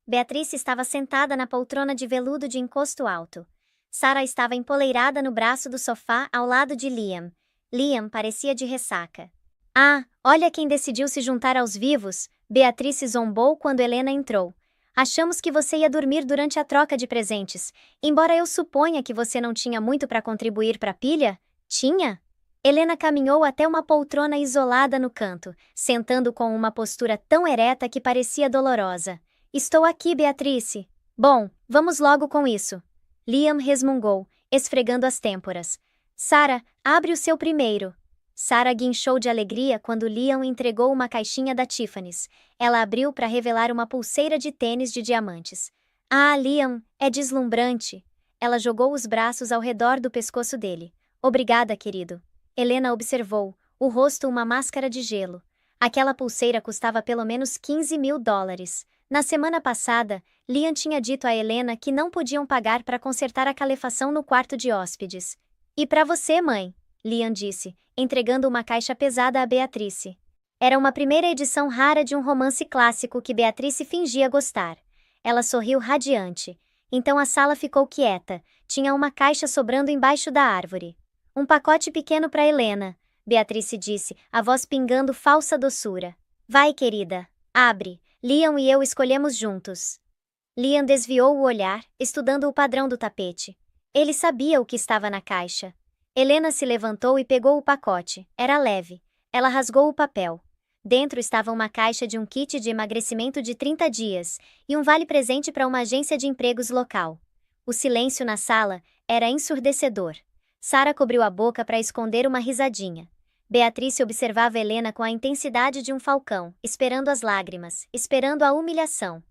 Beatrice estava sentada na poltrona de veludo de encosto alto. Sarah estava empoleirada no braço do sofá ao lado de Liam. Liam parecia de ressaca. Ah, olha quem decidiu se juntar aos vivos, Beatrice zombou quando Helena entrou. Achamos que você ia dormir durante a troca de presentes, embora eu suponha que você não tinha muito para contribuir para a pilha. Tinha? Helena caminhou até uma poltrona isolada no canto, sentando com uma postura tão ereta que parecia dolorosa. Estou aqui, Beatrice. Bom, vamos logo com isso. Liam resmungou, esfregando as têmporas. Sarah, abre o seu primeiro. Sarah guinchou de alegria quando Liam entregou uma caixinha da Tiffany's. Ela abriu para revelar uma pulseira de tênis de diamantes. Ah, Liam, é deslumbrante. Ela jogou os braços ao redor do pescoço dele. Obrigada, querido. Helena observou, o rosto uma máscara de gelo. Aquela pulseira custava pelo menos $15.000. Na semana passada, Liam tinha dito a Helena que não podiam pagar para consertar a calefação no quarto de hóspedes. E para você, mãe, Liam disse, entregando uma caixa pesada a Beatrice. Era uma primeira edição rara de um romance clássico que Beatrice fingia gostar. Ela sorriu radiante. Então a sala ficou quieta. Tinha uma caixa sobrando embaixo da árvore. Um pacote pequeno para Helena, Beatrice disse, a voz pingando falsa doçura. Vai, querida. Abre. Liam e eu escolhemos juntos. Liam desviou o olhar, estudando o padrão do tapete. Ele sabia o que estava na caixa. Helena se levantou e pegou o pacote. Era leve. Ela rasgou o papel. Dentro estava uma caixa de um kit de emagrecimento de 30 dias e um vale-presente para uma agência de empregos local. O silêncio na sala era ensurdecedor. Sarah cobriu a boca para esconder uma risadinha. Beatrice observava Helena com a intensidade de um falcão, esperando as lágrimas, esperando a humilhação.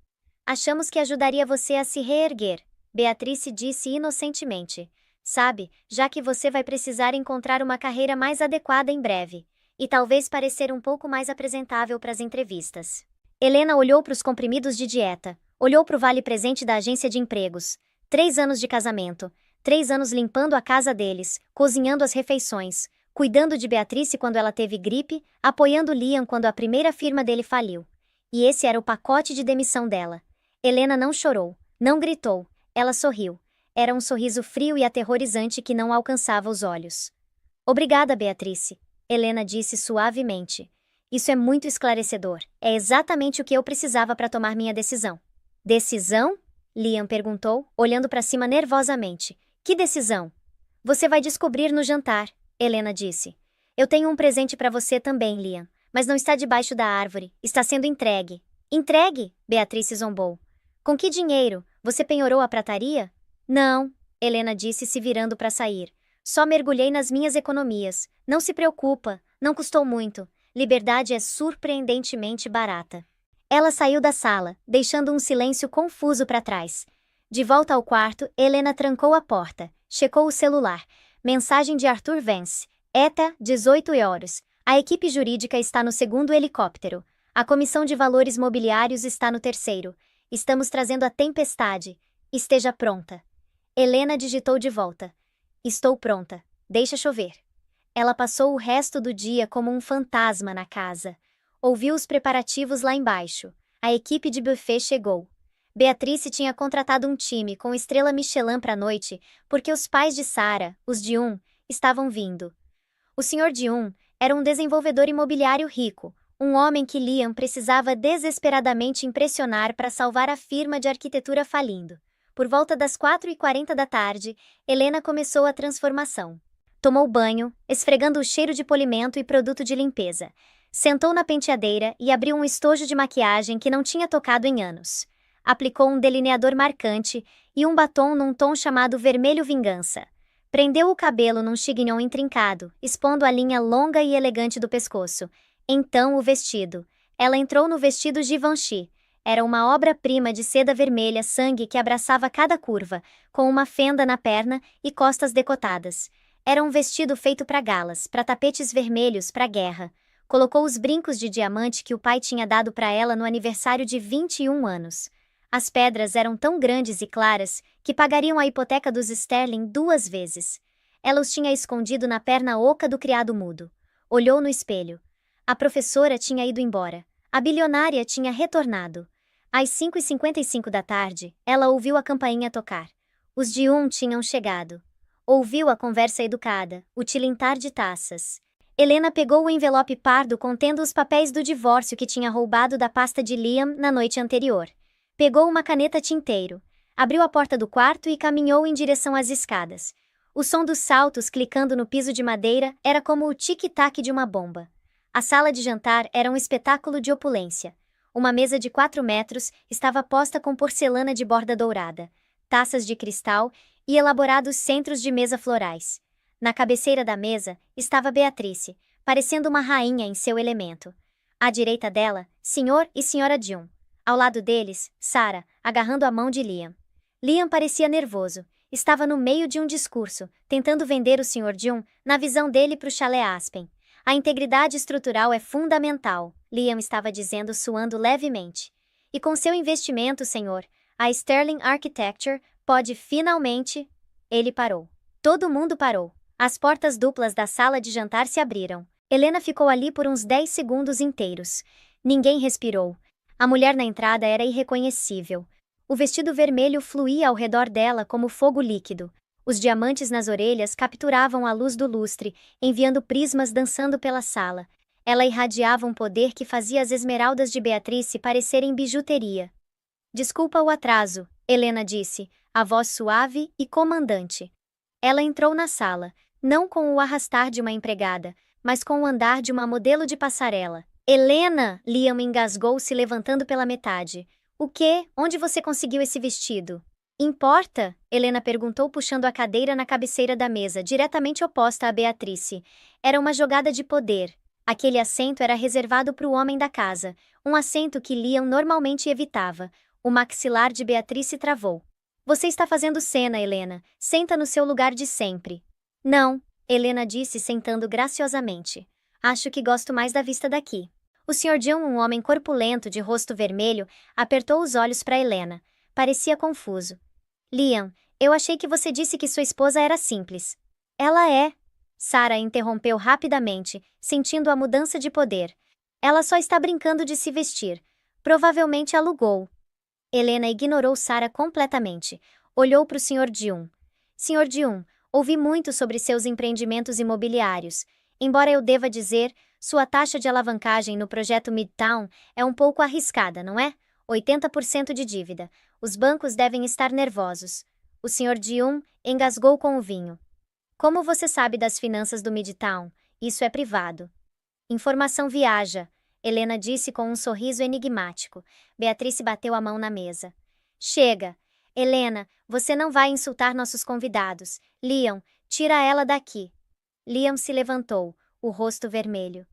Achamos que ajudaria você a se reerguer, Beatrice disse inocentemente. Sabe, já que você vai precisar encontrar uma carreira mais adequada em breve. E talvez parecer um pouco mais apresentável para as entrevistas. Helena olhou para os comprimidos de dieta, olhou para o vale-presente da agência de empregos. 3 anos de casamento, 3 anos limpando a casa deles, cozinhando as refeições, cuidando de Beatrice quando ela teve gripe, apoiando Liam quando a primeira firma dele faliu. E esse era o pacote de demissão dela. Helena não chorou, não gritou, ela sorriu. Era um sorriso frio e aterrorizante que não alcançava os olhos. Obrigada, Beatrice, Helena disse suavemente. Isso é muito esclarecedor. É exatamente o que eu precisava para tomar minha decisão. Decisão? Liam perguntou, olhando para cima nervosamente. Que decisão? Você vai descobrir no jantar, Helena disse. Eu tenho um presente para você também, Liam, mas não está debaixo da árvore, está sendo entregue. Entregue? Beatrice zombou. Com que dinheiro? Você penhorou a prataria? Não, Helena disse se virando para sair. Só mergulhei nas minhas economias. Não se preocupa, não custou muito. Liberdade é surpreendentemente barata. Ela saiu da sala, deixando um silêncio confuso para trás. De volta ao quarto, Helena trancou a porta, checou o celular. Mensagem de Arthur Vance. ETA, 18 horas. A equipe jurídica está no 2º helicóptero. A comissão de valores mobiliários está no 3º. Estamos trazendo a tempestade. Esteja pronta. Helena digitou de volta. Estou pronta. Deixa chover. Ela passou o resto do dia como um fantasma na casa. Ouviu os preparativos lá embaixo. A equipe de buffet chegou. Beatrice tinha contratado um time com estrela Michelin para a noite, porque os pais de Sarah, os Dion, estavam vindo. O Sr. Dion era um desenvolvedor imobiliário rico, um homem que Liam precisava desesperadamente impressionar para salvar a firma de arquitetura falindo. Por volta das 4h40 da tarde, Helena começou a transformação. Tomou banho, esfregando o cheiro de polimento e produto de limpeza. Sentou na penteadeira e abriu um estojo de maquiagem que não tinha tocado em anos. Aplicou um delineador marcante e um batom num tom chamado vermelho vingança. Prendeu o cabelo num chignon intrincado, expondo a linha longa e elegante do pescoço. Então o vestido. Ela entrou no vestido Givenchy. Era uma obra-prima de seda vermelha sangue que abraçava cada curva, com uma fenda na perna e costas decotadas. Era um vestido feito para galas, para tapetes vermelhos, para guerra. Colocou os brincos de diamante que o pai tinha dado para ela no aniversário de 21 anos. As pedras eram tão grandes e claras que pagariam a hipoteca dos Sterling 2 vezes. Ela os tinha escondido na perna oca do criado mudo. Olhou no espelho. A professora tinha ido embora. A bilionária tinha retornado. Às 5h55 da tarde, ela ouviu a campainha tocar. Os Dion tinham chegado. Ouviu a conversa educada, o tilintar de taças. Helena pegou o envelope pardo contendo os papéis do divórcio que tinha roubado da pasta de Liam na noite anterior. Pegou uma caneta tinteiro. Abriu a porta do quarto e caminhou em direção às escadas. O som dos saltos clicando no piso de madeira era como o tic-tac de uma bomba. A sala de jantar era um espetáculo de opulência. Uma mesa de 4 metros estava posta com porcelana de borda dourada, taças de cristal e elaborados centros de mesa florais. Na cabeceira da mesa estava Beatrice, parecendo uma rainha em seu elemento. À direita dela, Sr. e Sra. Jun. Ao lado deles, Sarah, agarrando a mão de Liam. Liam parecia nervoso. Estava no meio de um discurso, tentando vender o Sr. Jun, na visão dele, para o chalé Aspen. A integridade estrutural é fundamental, Liam estava dizendo, suando levemente. E com seu investimento, senhor, a Sterling Architecture pode finalmente... Ele parou. Todo mundo parou. As portas duplas da sala de jantar se abriram. Helena ficou ali por uns 10 segundos inteiros. Ninguém respirou. A mulher na entrada era irreconhecível. O vestido vermelho fluía ao redor dela como fogo líquido. Os diamantes nas orelhas capturavam a luz do lustre, enviando prismas dançando pela sala. Ela irradiava um poder que fazia as esmeraldas de Beatrice parecerem bijuteria. Desculpa o atraso, Helena disse, a voz suave e comandante. Ela entrou na sala, não com o arrastar de uma empregada, mas com o andar de uma modelo de passarela. Helena! Liam engasgou, se levantando pela metade. O quê? Onde você conseguiu esse vestido? Importa? Helena perguntou, puxando a cadeira na cabeceira da mesa, diretamente oposta a Beatrice. Era uma jogada de poder. Aquele assento era reservado para o homem da casa, um assento que Liam normalmente evitava. O maxilar de Beatrice travou. Você está fazendo cena, Helena. Senta no seu lugar de sempre. Não, Helena disse, sentando graciosamente. Acho que gosto mais da vista daqui. O Sr. Jun, um homem corpulento de rosto vermelho, apertou os olhos para Helena. Parecia confuso. Liam, eu achei que você disse que sua esposa era simples. Ela é. Sarah interrompeu rapidamente, sentindo a mudança de poder. Ela só está brincando de se vestir. Provavelmente alugou. Helena ignorou Sarah completamente. Olhou para o Sr. Jun. Sr. Jun, ouvi muito sobre seus empreendimentos imobiliários. Embora eu deva dizer, sua taxa de alavancagem no projeto Midtown é um pouco arriscada, não é? 80% de dívida. Os bancos devem estar nervosos. O Sr. Jun engasgou com o vinho. Como você sabe das finanças do Midtown? Isso é privado. Informação viaja, Helena disse com um sorriso enigmático. Beatrice bateu a mão na mesa. Chega. Helena, você não vai insultar nossos convidados. Liam, tira ela daqui. Liam se levantou, o rosto vermelho.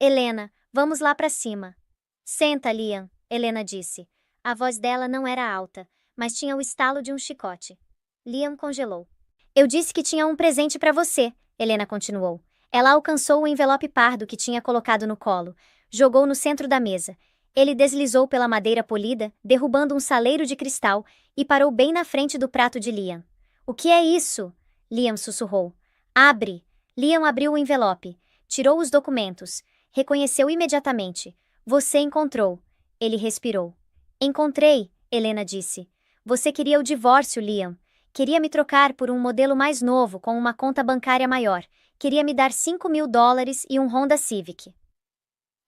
Helena, vamos lá para cima. Senta, Liam, Helena disse. A voz dela não era alta, mas tinha o estalo de um chicote. Liam congelou. Eu disse que tinha um presente para você, Helena continuou. Ela alcançou o envelope pardo que tinha colocado no colo. Jogou no centro da mesa. Ele deslizou pela madeira polida, derrubando um saleiro de cristal, e parou bem na frente do prato de Liam. O que é isso? Liam sussurrou. Abre. Liam abriu o envelope. Tirou os documentos. Reconheceu imediatamente. Você encontrou. Ele respirou. Encontrei, Helena disse. Você queria o divórcio, Liam. Queria me trocar por um modelo mais novo com uma conta bancária maior. Queria me dar $5.000 e um Honda Civic.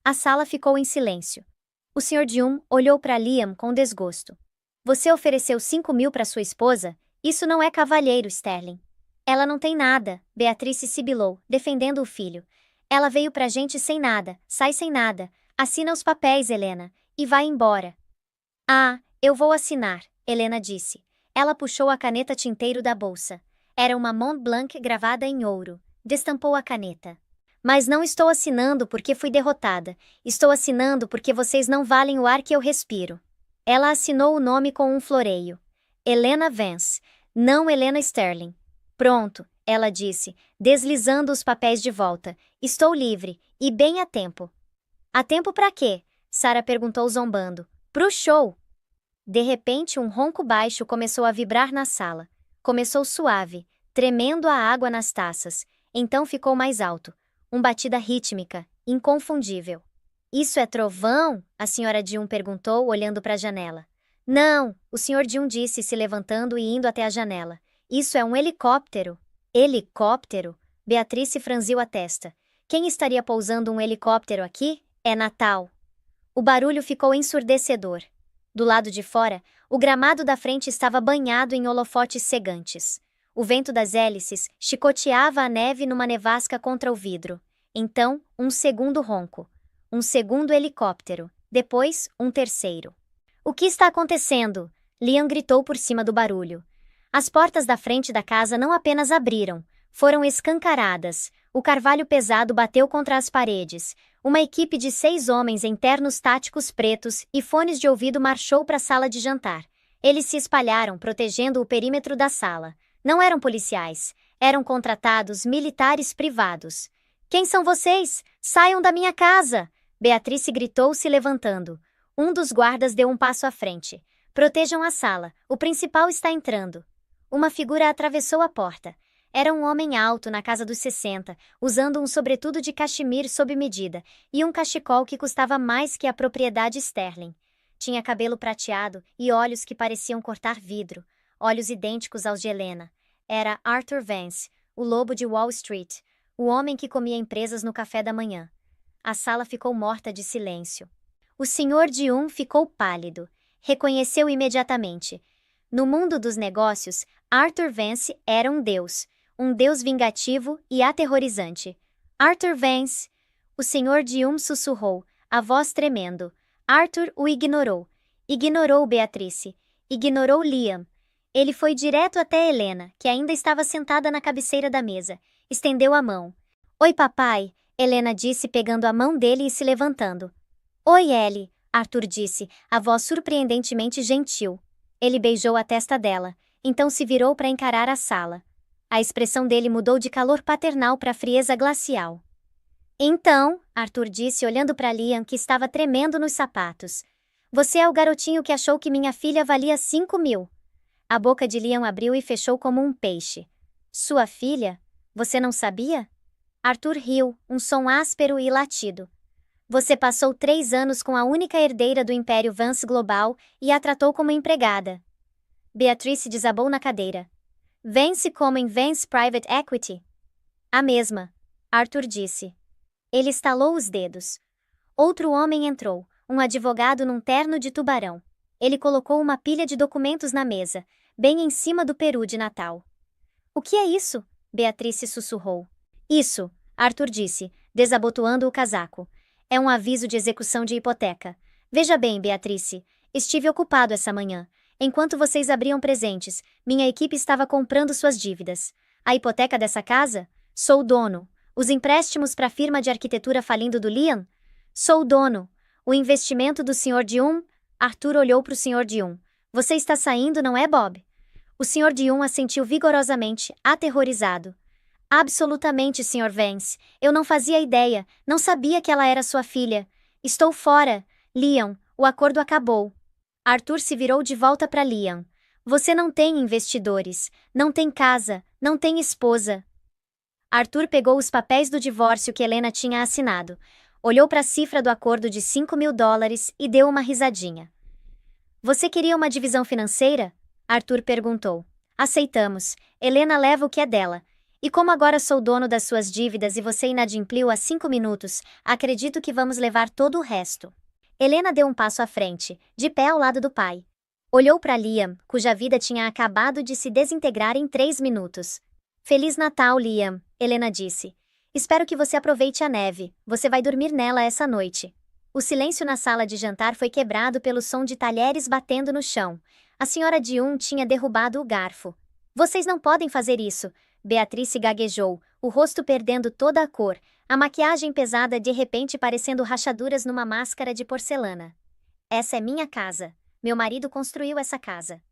A sala ficou em silêncio. O Sr. Jun olhou para Liam com desgosto. Você ofereceu 5.000 para sua esposa? Isso não é cavalheiro, Sterling. Ela não tem nada, Beatrice sibilou, defendendo o filho. Ela veio pra gente sem nada, sai sem nada. Assina os papéis, Helena, e vai embora. Ah, eu vou assinar, Helena disse. Ela puxou a caneta tinteiro da bolsa. Era uma Mont Blanc gravada em ouro. Destampou a caneta. Mas não estou assinando porque fui derrotada. Estou assinando porque vocês não valem o ar que eu respiro. Ela assinou o nome com um floreio. Helena Vance, não Helena Sterling. Pronto, ela disse, deslizando os papéis de volta. Estou livre, e bem a tempo. A tempo para quê? Sarah perguntou zombando. Pro show. De repente, um ronco baixo começou a vibrar na sala. Começou suave, tremendo a água nas taças. Então ficou mais alto. Uma batida rítmica, inconfundível. Isso é trovão? A senhora Jun perguntou, olhando para a janela. Não, o Sr. Jun disse, se levantando e indo até a janela. Isso é um helicóptero. Helicóptero? Beatrice franziu a testa. Quem estaria pousando um helicóptero aqui? É Natal. O barulho ficou ensurdecedor. Do lado de fora, o gramado da frente estava banhado em holofotes cegantes. O vento das hélices chicoteava a neve numa nevasca contra o vidro. Então, um segundo ronco. Um segundo helicóptero. Depois, um terceiro. O que está acontecendo? Liam gritou por cima do barulho. As portas da frente da casa não apenas abriram, foram escancaradas. O carvalho pesado bateu contra as paredes. Uma equipe de 6 homens em ternos táticos pretos e fones de ouvido marchou para a sala de jantar. Eles se espalharam, protegendo o perímetro da sala. Não eram policiais, eram contratados militares privados. Quem são vocês? Saiam da minha casa! Beatrice gritou, se levantando. Um dos guardas deu um passo à frente. Protejam a sala, o principal está entrando. Uma figura atravessou a porta. Era um homem alto na casa dos 60, usando um sobretudo de cachemir sob medida e um cachecol que custava mais que a propriedade Sterling. Tinha cabelo prateado e olhos que pareciam cortar vidro, olhos idênticos aos de Helena. Era Arthur Vance, o lobo de Wall Street, o homem que comia empresas no café da manhã. A sala ficou morta de silêncio. O senhor Dium ficou pálido. Reconheceu imediatamente. No mundo dos negócios, Arthur Vance era um deus vingativo e aterrorizante. Arthur Vance! O senhor Dium sussurrou, a voz tremendo. Arthur o ignorou. Ignorou Beatrice. Ignorou Liam. Ele foi direto até Helena, que ainda estava sentada na cabeceira da mesa. Estendeu a mão. Oi, papai, Helena disse pegando a mão dele e se levantando. Oi, Ellie, Arthur disse, a voz surpreendentemente gentil. Ele beijou a testa dela, então se virou para encarar a sala. A expressão dele mudou de calor paternal para frieza glacial. Então, Arthur disse olhando para Liam, que estava tremendo nos sapatos. Você é o garotinho que achou que minha filha valia 5.000. A boca de Liam abriu e fechou como um peixe. Sua filha? Você não sabia? Arthur riu, um som áspero e latido. Você passou 3 anos com a única herdeira do Império Vance Global e a tratou como empregada. Beatrice desabou na cadeira. Vance como em Vance Private Equity? A mesma, Arthur disse. Ele estalou os dedos. Outro homem entrou, um advogado num terno de tubarão. Ele colocou uma pilha de documentos na mesa, bem em cima do peru de Natal. O que é isso? Beatrice sussurrou. Isso, Arthur disse, desabotoando o casaco. É um aviso de execução de hipoteca. Veja bem, Beatrice, estive ocupado essa manhã. Enquanto vocês abriam presentes, minha equipe estava comprando suas dívidas. A hipoteca dessa casa? Sou o dono. Os empréstimos para a firma de arquitetura falindo do Liam? Sou o dono. O investimento do Sr. Dium? Arthur olhou para o Sr. Dium. Você está saindo, não é, Bob? O Sr. Dium assentiu vigorosamente, aterrorizado. Absolutamente, Sr. Vance. Eu não fazia ideia, não sabia que ela era sua filha. Estou fora. Liam, o acordo acabou. Arthur se virou de volta para Liam. Você não tem investidores, não tem casa, não tem esposa. Arthur pegou os papéis do divórcio que Helena tinha assinado, olhou para a cifra do acordo de $5.000 e deu uma risadinha. Você queria uma divisão financeira? Arthur perguntou. Aceitamos. Helena leva o que é dela. E como agora sou dono das suas dívidas e você inadimpliu há 5 minutos, acredito que vamos levar todo o resto. Helena deu um passo à frente, de pé ao lado do pai. Olhou para Liam, cuja vida tinha acabado de se desintegrar em 3 minutos. Feliz Natal, Liam, Helena disse. Espero que você aproveite a neve, você vai dormir nela essa noite. O silêncio na sala de jantar foi quebrado pelo som de talheres batendo no chão. A senhora Dium tinha derrubado o garfo. Vocês não podem fazer isso, Beatrice gaguejou, o rosto perdendo toda a cor, a maquiagem pesada de repente parecendo rachaduras numa máscara de porcelana. Essa é minha casa. Meu marido construiu essa casa.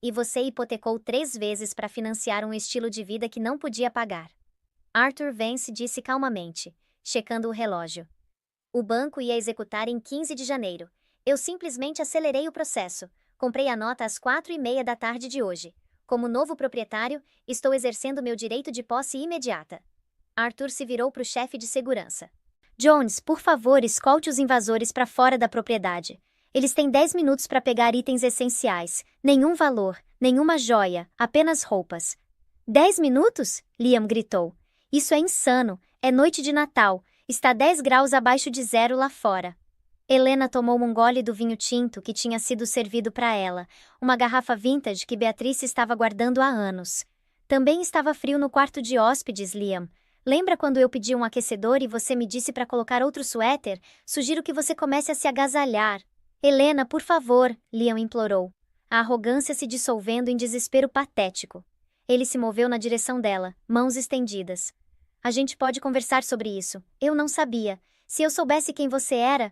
E você hipotecou 3 vezes para financiar um estilo de vida que não podia pagar. Arthur Vance disse calmamente, checando o relógio. O banco ia executar em 15 de janeiro. Eu simplesmente acelerei o processo. Comprei a nota às 4:30 da tarde de hoje. Como novo proprietário, estou exercendo meu direito de posse imediata. Arthur se virou para o chefe de segurança. Jones, por favor, escolte os invasores para fora da propriedade. Eles têm 10 minutos para pegar itens essenciais. Nenhum valor, nenhuma joia, apenas roupas. 10 minutos? Liam gritou. Isso é insano. É noite de Natal. Está 10 graus abaixo de zero lá fora. Helena tomou um gole do vinho tinto que tinha sido servido para ela, uma garrafa vintage que Beatrice estava guardando há anos. Também estava frio no quarto de hóspedes, Liam. Lembra quando eu pedi um aquecedor e você me disse para colocar outro suéter? Sugiro que você comece a se agasalhar. Helena, por favor, Liam implorou. A arrogância se dissolvendo em desespero patético. Ele se moveu na direção dela, mãos estendidas. A gente pode conversar sobre isso. Eu não sabia. Se eu soubesse quem você era...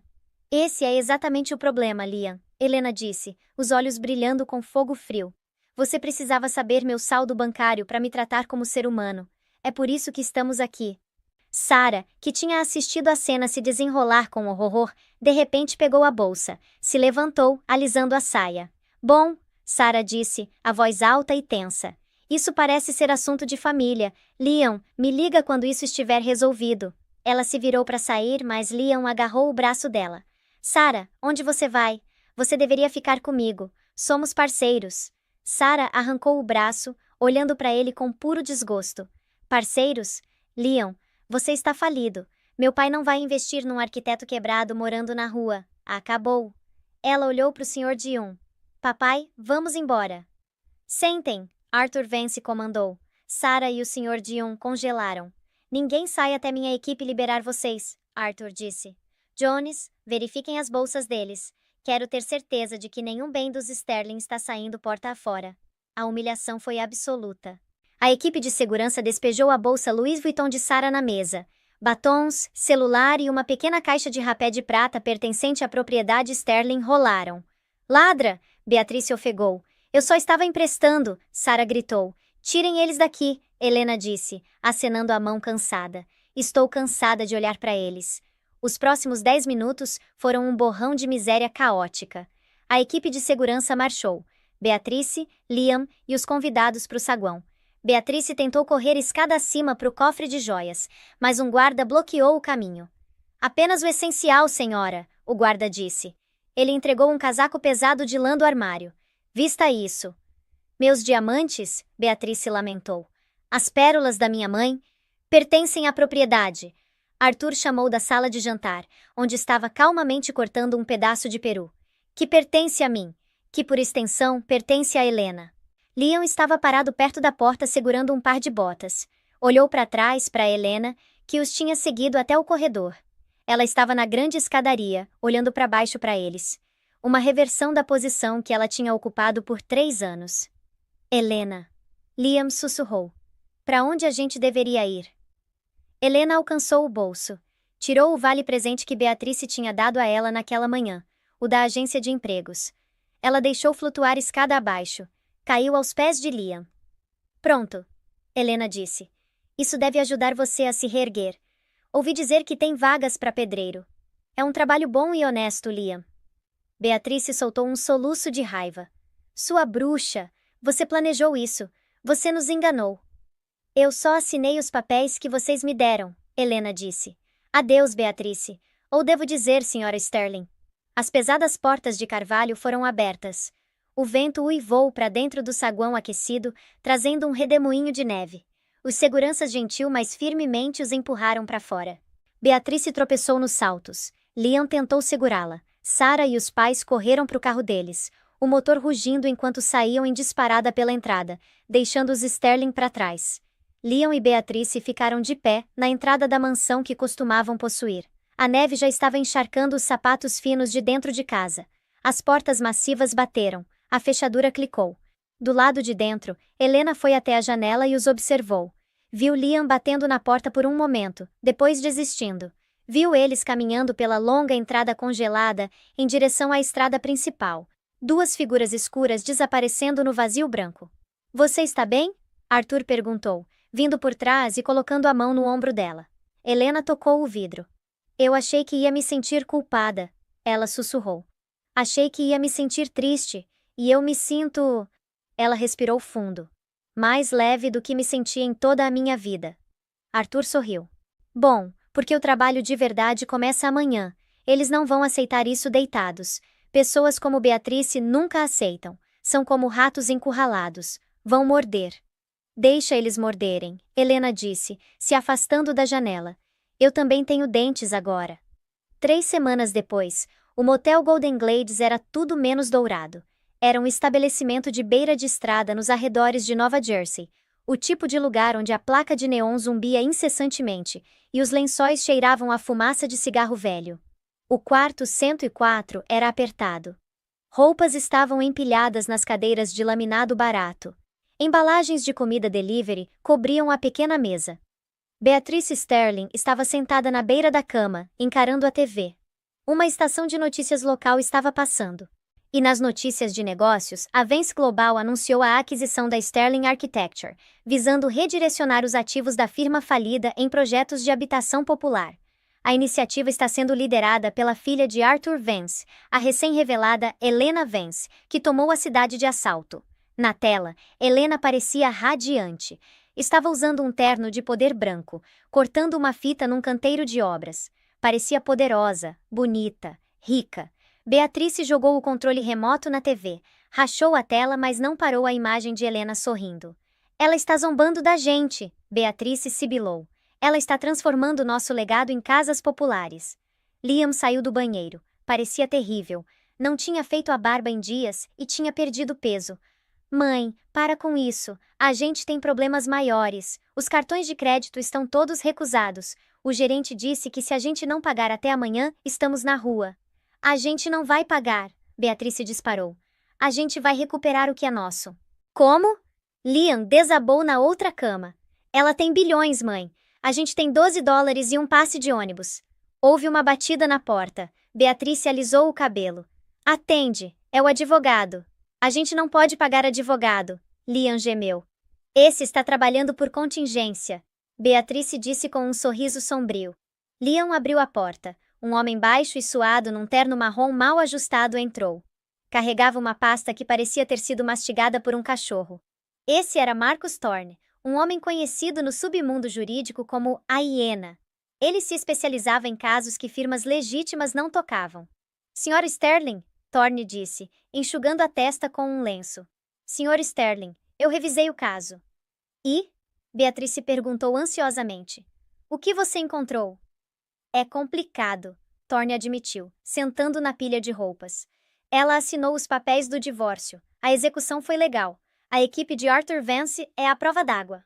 Esse é exatamente o problema, Liam, Helena disse, os olhos brilhando com fogo frio. Você precisava saber meu saldo bancário para me tratar como ser humano. É por isso que estamos aqui. Sarah, que tinha assistido a cena se desenrolar com horror, de repente pegou a bolsa, se levantou, alisando a saia. Bom, Sarah disse, a voz alta e tensa. Isso parece ser assunto de família. Liam, me liga quando isso estiver resolvido. Ela se virou para sair, mas Liam agarrou o braço dela. Sarah, onde você vai? Você deveria ficar comigo. Somos parceiros. Sarah arrancou o braço, olhando para ele com puro desgosto. Parceiros? Liam, você está falido. Meu pai não vai investir num arquiteto quebrado morando na rua. Acabou. Ela olhou para o Sr. Dion. Papai, vamos embora. Sentem, Arthur Vance comandou. Sarah e o Sr. Dion congelaram. Ninguém sai até minha equipe liberar vocês, Arthur disse. Jones, verifiquem as bolsas deles. Quero ter certeza de que nenhum bem dos Sterling está saindo porta afora. A humilhação foi absoluta. A equipe de segurança despejou a bolsa Louis Vuitton de Sarah na mesa. Batons, celular e uma pequena caixa de rapé de prata pertencente à propriedade Sterling rolaram. Ladra! Beatrice ofegou. Eu só estava emprestando, Sarah gritou. Tirem eles daqui, Helena disse, acenando a mão cansada. Estou cansada de olhar para eles. Os próximos 10 minutos foram um borrão de miséria caótica. A equipe de segurança marchou. Beatrice, Liam e os convidados para o saguão. Beatrice tentou correr escada acima para o cofre de joias, mas um guarda bloqueou o caminho. Apenas o essencial, senhora, o guarda disse. Ele entregou um casaco pesado de lã do armário. Vista isso. Meus diamantes, Beatrice lamentou. As pérolas da minha mãe pertencem à propriedade. Arthur chamou da sala de jantar, onde estava calmamente cortando um pedaço de peru. Que pertence a mim, que por extensão pertence a Helena. Liam estava parado perto da porta segurando um par de botas. Olhou para trás para Helena, que os tinha seguido até o corredor. Ela estava na grande escadaria, olhando para baixo para eles. Uma reversão da posição que ela tinha ocupado por 3 anos. Helena. Liam sussurrou. Para onde a gente deveria ir? Helena alcançou o bolso. Tirou o vale-presente que Beatrice tinha dado a ela naquela manhã, o da agência de empregos. Ela deixou flutuar escada abaixo. Caiu aos pés de Liam. Pronto, Helena disse. Isso deve ajudar você a se reerguer. Ouvi dizer que tem vagas para pedreiro. É um trabalho bom e honesto, Liam. Beatrice soltou um soluço de raiva. Sua bruxa! Você planejou isso. Você nos enganou. Eu só assinei os papéis que vocês me deram, Helena disse. Adeus, Beatrice. Ou devo dizer, Sra. Sterling. As pesadas portas de carvalho foram abertas. O vento uivou para dentro do saguão aquecido, trazendo um redemoinho de neve. Os seguranças gentil mas firmemente os empurraram para fora. Beatrice tropeçou nos saltos. Liam tentou segurá-la. Sarah e os pais correram para o carro deles, o motor rugindo enquanto saíam em disparada pela entrada, deixando os Sterling para trás. Liam e Beatrice ficaram de pé na entrada da mansão que costumavam possuir. A neve já estava encharcando os sapatos finos de dentro de casa. As portas massivas bateram. A fechadura clicou. Do lado de dentro, Helena foi até a janela e os observou. Viu Liam batendo na porta por um momento, depois desistindo. Viu eles caminhando pela longa entrada congelada em direção à estrada principal. 2 figuras escuras desaparecendo no vazio branco. Você está bem? Arthur perguntou, vindo por trás e colocando a mão no ombro dela. Helena tocou o vidro. Eu achei que ia me sentir culpada, ela sussurrou. Achei que ia me sentir triste. E eu me sinto... Ela respirou fundo. Mais leve do que me senti em toda a minha vida. Arthur sorriu. Bom, porque o trabalho de verdade começa amanhã. Eles não vão aceitar isso deitados. Pessoas como Beatrice nunca aceitam. São como ratos encurralados. Vão morder. Deixa eles morderem, Helena disse, se afastando da janela. Eu também tenho dentes agora. 3 semanas depois, o motel Golden Glades era tudo menos dourado. Era um estabelecimento de beira de estrada nos arredores de Nova Jersey, o tipo de lugar onde a placa de neon zumbia incessantemente e os lençóis cheiravam a fumaça de cigarro velho. O quarto 104 era apertado. Roupas estavam empilhadas nas cadeiras de laminado barato. Embalagens de comida delivery cobriam a pequena mesa. Beatrice Sterling estava sentada na beira da cama, encarando a TV. Uma estação de notícias local estava passando. E nas notícias de negócios, a Vence Global anunciou a aquisição da Sterling Architecture, visando redirecionar os ativos da firma falida em projetos de habitação popular. A iniciativa está sendo liderada pela filha de Arthur Vence, a recém-revelada Helena Vence, que tomou a cidade de assalto. Na tela, Helena parecia radiante. Estava usando um terno de poder branco, cortando uma fita num canteiro de obras. Parecia poderosa, bonita, rica. Beatrice jogou o controle remoto na TV, rachou a tela, mas não parou a imagem de Helena sorrindo. Ela está zombando da gente, Beatrice sibilou. Ela está transformando nosso legado em casas populares. Liam saiu do banheiro. Parecia terrível. Não tinha feito a barba em dias e tinha perdido peso. Mãe, para com isso. A gente tem problemas maiores. Os cartões de crédito estão todos recusados. O gerente disse que se a gente não pagar até amanhã, estamos na rua. A gente não vai pagar, Beatrice disparou. A gente vai recuperar o que é nosso. Como? Liam desabou na outra cama. Ela tem bilhões, mãe. A gente tem $12 e um passe de ônibus. Houve uma batida na porta. Beatrice alisou o cabelo. Atende, é o advogado. A gente não pode pagar advogado, Liam gemeu. Esse está trabalhando por contingência, Beatrice disse com um sorriso sombrio. Liam abriu a porta. Um homem baixo e suado num terno marrom mal ajustado entrou. Carregava uma pasta que parecia ter sido mastigada por um cachorro. Esse era Marcus Thorne, um homem conhecido no submundo jurídico como a Hiena. Ele se especializava em casos que firmas legítimas não tocavam. Sr. Sterling, Thorne disse, enxugando a testa com um lenço. Sr. Sterling, eu revisei o caso. E? Beatrice perguntou ansiosamente. O que você encontrou? É complicado, Thorne admitiu, sentando na pilha de roupas. Ela assinou os papéis do divórcio. A execução foi legal. A equipe de Arthur Vence é a prova d'água.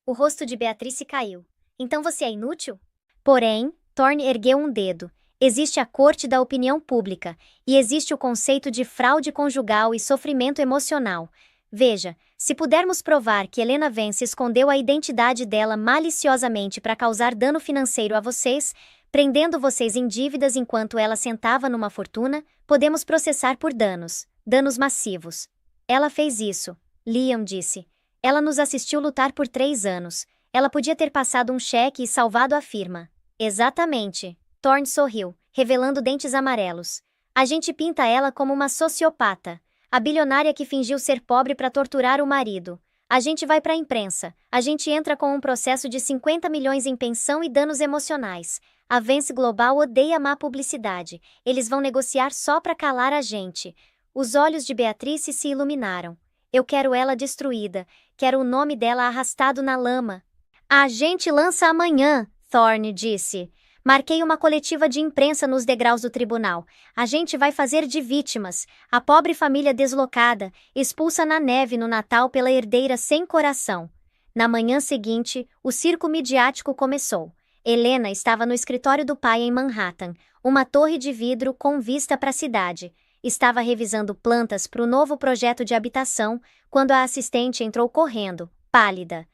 O rosto de Beatrice caiu. Então você é inútil? Porém, Thorne ergueu um dedo. Existe a corte da opinião pública, e existe o conceito de fraude conjugal e sofrimento emocional. Veja, se pudermos provar que Helena Vence escondeu a identidade dela maliciosamente para causar dano financeiro a vocês, prendendo vocês em dívidas enquanto ela sentava numa fortuna, podemos processar por danos massivos. Ela fez isso, Liam disse. Ela nos assistiu lutar por 3 anos. Ela podia ter passado um cheque e salvado a firma. Exatamente. Thorne sorriu, revelando dentes amarelos. A gente pinta ela como uma sociopata. A bilionária que fingiu ser pobre para torturar o marido. A gente vai para a imprensa. A gente entra com um processo de 50 milhões em pensão e danos emocionais. A Vence Global odeia má publicidade. Eles vão negociar só para calar a gente. Os olhos de Beatrice se iluminaram. Eu quero ela destruída. Quero o nome dela arrastado na lama. A gente lança amanhã, Thorne disse. Marquei uma coletiva de imprensa nos degraus do tribunal. A gente vai fazer de vítimas. A pobre família deslocada, expulsa na neve no Natal pela herdeira sem coração. Na manhã seguinte, o circo midiático começou. Helena estava no escritório do pai em Manhattan, uma torre de vidro com vista para a cidade. Estava revisando plantas para o novo projeto de habitação, quando a assistente entrou correndo, pálida.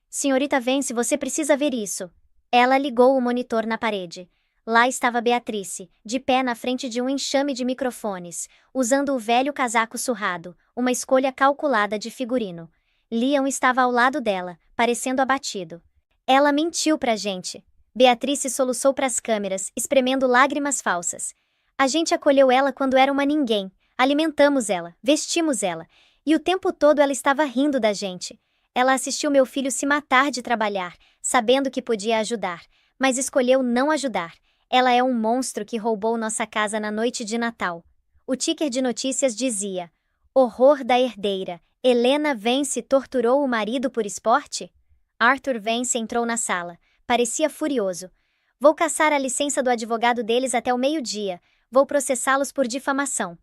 Senhorita Vence, você precisa ver isso. Ela ligou o monitor na parede. Lá estava Beatrice, de pé na frente de um enxame de microfones, usando o velho casaco surrado, uma escolha calculada de figurino. Liam estava ao lado dela, parecendo abatido. Ela mentiu pra gente. Beatrice soluçou pras câmeras, espremendo lágrimas falsas. A gente acolheu ela quando era uma ninguém, alimentamos ela, vestimos ela, e o tempo todo ela estava rindo da gente. Ela assistiu meu filho se matar de trabalhar, sabendo que podia ajudar, mas escolheu não ajudar. Ela é um monstro que roubou nossa casa na noite de Natal. O ticker de notícias dizia: horror da herdeira, Helena Vence torturou o marido por esporte? Arthur Vence entrou na sala. Parecia furioso. Vou caçar a licença do advogado deles até o meio-dia. Vou processá-los por difamação.